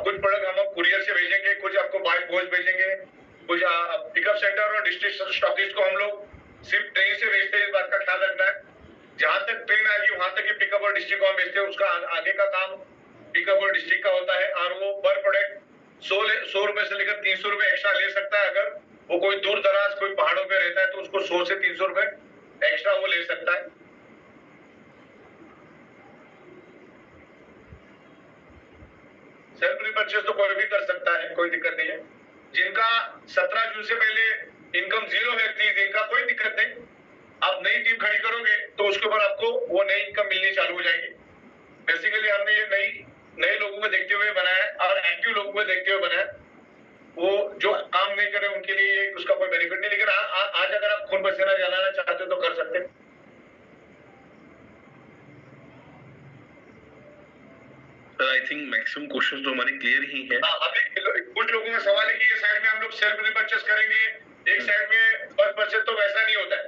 कुछ प्रोडक्ट हम कुरियर से भेजेंगे, कुछ आपको बाय पोस्ट भेजेंगे, कुछ पिकअप सेंटर और डिस्ट्रिक्ट स्टॉकिस्ट को हम लोग सिर्फ ट्रेन से भेजते हैं। इस बात का ख्याल रखना है, जहां तक ट्रेन आएगी वहां तक ही पिकअप और डिस्ट्रिक्ट को हम भेजते हैं। उसका आगे का काम पिकअप और डिस्ट्रिक्ट का होता है। और वो पर प्रोडक्ट 100 रुपए से लेकर 300 रुपए एक्स्ट्रा ले सकता है। अगर वो कोई दूर दराज कोई पहाड़ों पे रहता है तो उसको 100 से 300 रुपए एक्स्ट्रा वो ले सकता है। सेल्फ रिपर्चेस तो कोई भी कर सकता है, कोई दिक्कत नहीं है। जिनका 17 जून से पहले इनकम 0 है, 30 दिन का, कोई दिक्कत नहीं। आप नई टीम खड़ी करोगे तो उसके ऊपर आपको वो नई इनकम मिलनी चालू हो जाएगी। बेसिकली हमने ये नए लोगों को देखते हुए बनाया है और एक्टिव लोगों को देखते हुए बनाया है। वो जो काम नहीं करे उनके लिए उसका कोई बेनिफिट नहीं, लेकिन आज अगर आप खून पसीना जलाना चाहते हो तो कर सकते हैं। आई थिंक मैक्सिमम क्वेश्चंस तो हमारे क्लियर ही हैं। अभी कुछ लोगों का सवाल है कि ये साइड में हम लोग सेल्फ रिपर्चेस करेंगे, एक साइड में फर्स्ट परचेस, तो वैसा नहीं होता है।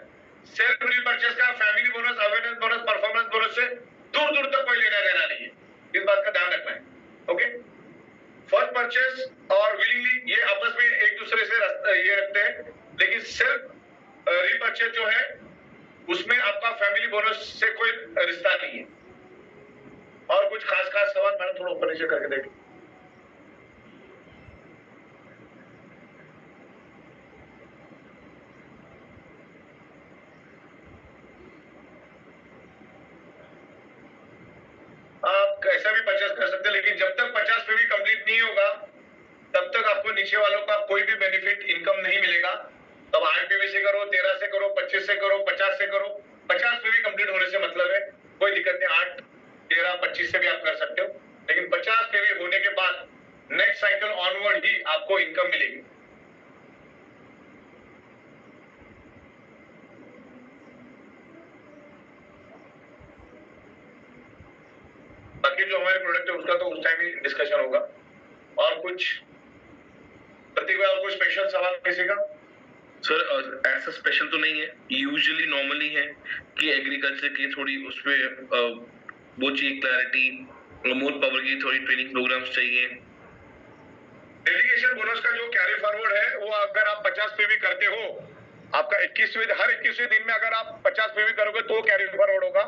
सेल्फ रिपर्चेस का family bonus, awareness bonus, performance bonus से दूर दूर तक कोई लेना देना नहीं है, इस बात का ध्यान रखना है। ओके, फर्स्ट परचेस और विलिंगली ये आपस में एक दूसरे से ये रखते हैं, लेकिन सेल्फ रिपर्चेस जो है उसमें आपका फैमिली बोनस से कोई रिश्ता नहीं है। और कुछ खास सवाल मैंने थोड़ा ऊपर नीचे करके देख। आप कैसा भी परचेस कर सकते हैं, लेकिन जब तक 50 पे भी कंप्लीट नहीं होगा तब तक आपको नीचे वालों का कोई भी बेनिफिट इनकम नहीं मिलेगा। तब 8 पे से करो, 13 से करो, 25 से करो, 50 से करो, 50 पे भी कंप्लीट होने से मतलब है, कोई दिक्कत नहीं। 8, 13, 25 से भी आप कर सकते हो, लेकिन 50 पे भी होने के बाद नेक्स्ट साइकिल ऑनवर्ड ही आपको इनकम मिलेगी। बाकी जो हमारे प्रोडक्ट है उसका तो उस टाइम ही डिस्कशन होगा। और कुछ प्रतीक भाई, और कोई स्पेशल सवाल किसी का? सर ऐसा स्पेशल तो नहीं है, यूजुअली नॉर्मली है कि एग्रीकल्चर की थोड़ी उसपे वो चाहिए क्लैरिटी, मोर पावर की थोड़ी ट्रेनिंग प्रोग्राम्स चाहिए। डेडिकेशन बोनस का जो कैरी फॉरवर्ड है वो अगर आप 50 पे भी करते हो, आपका 21वें हर 21वें दिन में अगर आप 50 पे भी करोगे तो कैरी फॉरवर्ड होगा,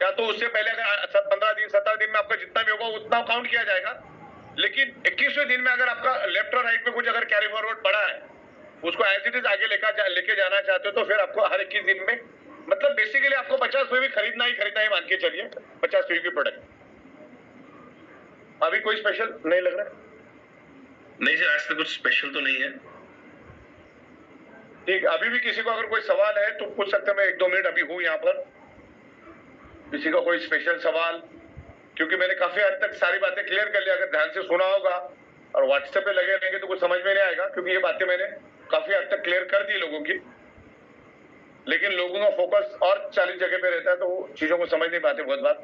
या तो उससे पहले अगर 15 दिन 17 दिन में आपका जितना भी होगा उतना काउंट किया जाएगा। लेकिन 21वें दिन में अगर आपका लेफ्ट और राइट में कुछ अगर कैरी फॉरवर्ड पड़ा है, उसको एज इट इज आगे लेके जाना चाहते हो तो फिर आपको हर 21 दिन में, मतलब बेसिकली आपको 50 पे भी खरीदना ही मान के चलिए, 50 पे की प्रोडक्ट। अभी कोई स्पेशल नहीं लग रहा? नहीं सर, ऐसा कुछ स्पेशल तो नहीं है। ठीक, अभी भी किसी को अगर कोई सवाल है तो पूछ सकते हैं। मैं 1-2 मिनट अभी हूँ यहाँ पर, किसी का कोई स्पेशल सवाल, क्योंकि मैंने काफी हद तक सारी बातें क्लियर कर ली। अगर ध्यान से सुना होगा और व्हाट्सएप पे लगे रहेंगे तो कुछ समझ में नहीं आएगा, क्योंकि ये बातें मैंने काफी हद तक क्लियर कर दी लोगों की, लेकिन लोगों का फोकस और 40 जगह पे रहता है तो वो चीजों को समझ नहीं पाते बहुत बार।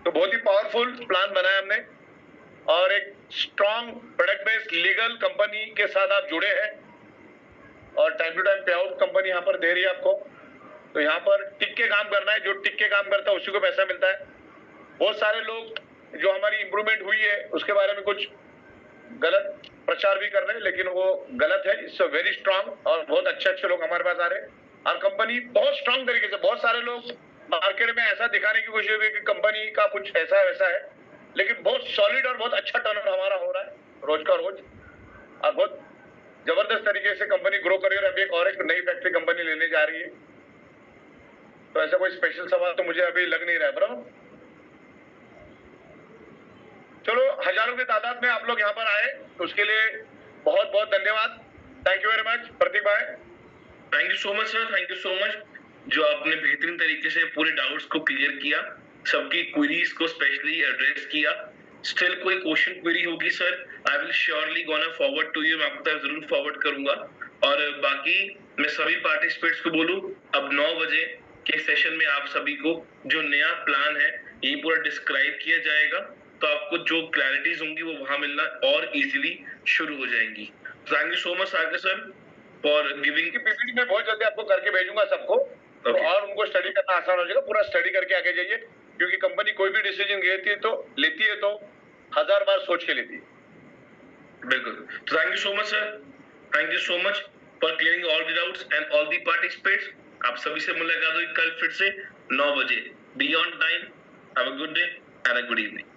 तो बहुत ही पावरफुल प्लान बनाया हमने और एक strong product based legal company के साथ आप जुड़े हैं और टाइम टू टाइम पे आउट कंपनी यहाँ पर दे रही है आपको। तो यहाँ पर टिक के काम करना है, जो टिक के काम करता है उसी को पैसा मिलता है। बहुत सारे लोग जो हमारी इंप्रूवमेंट हुई है उसके बारे में कुछ गलत प्रचार भी कर रहे हैं, लेकिन वो गलत है। इट्स वेरी स्ट्रांग और बहुत अच्छे लोग हमारे पास आ रहे हैं और कंपनी बहुत स्ट्रांग तरीके से। बहुत सारे लोग मार्केट में ऐसा दिखाने की कोशिश हुई कि कंपनी का कुछ ऐसा है वैसा है, लेकिन बहुत सॉलिड और बहुत अच्छा टर्नओवर हमारा हो रहा है रोज का रोज, और बहुत जबरदस्त तरीके से कंपनी ग्रो कर रही है। अभी और एक नई फैक्ट्री कंपनी लेने जा रही है। तो ऐसा कोई स्पेशल सवाल तो मुझे अभी लग नहीं रहा है ब्रो। चलो, हजारों की तादाद में आप लोग यहाँ पर आए तो उसके लिए बहुत बहुत धन्यवाद। थैंक यू वेरी मच प्रतीक भाई। Thank you so much sir, thank you so much, जो आपने बेहतरीन तरीके से पूरे डाउट्स को क्लियर किया, सबकी क्वेरीज को स्पेशली एड्रेस किया। स्टिल कोई क्वेश्चन क्वेरी होगी sir, I will surely gonna forward to you, मैं आपको जरूर फॉरवर्ड करूंगा। और बाकी मैं सभी पार्टिसिपेंट्स को बोलूं, अब 9 बजे के सेशन में आप सभी को जो नया प्लान है ये पूरा डिस्क्राइब किया जाएगा, तो आपको जो क्लैरिटीज होंगी वो वहां मिलना और इजीली शुरू हो जाएंगी। Thank you so much Sagar sir for giving. PPT में बहुत जल्दी आपको करके भेजूंगा सबको, तो और उनको स्टडी करना आसान हो जाएगा। पूरा स्टडी करके आगे जाइए, क्योंकि कंपनी कोई भी डिसीजन लेती है तो 1000 बार सोच के लेती है। बिल्कुल, तो thank you so much sir, thank you so much for clearing all the doubts and all the participants. आप सभी से मुलाकात हुई कल फिर से 9 बजे beyond 9। Have a good day and a good evening.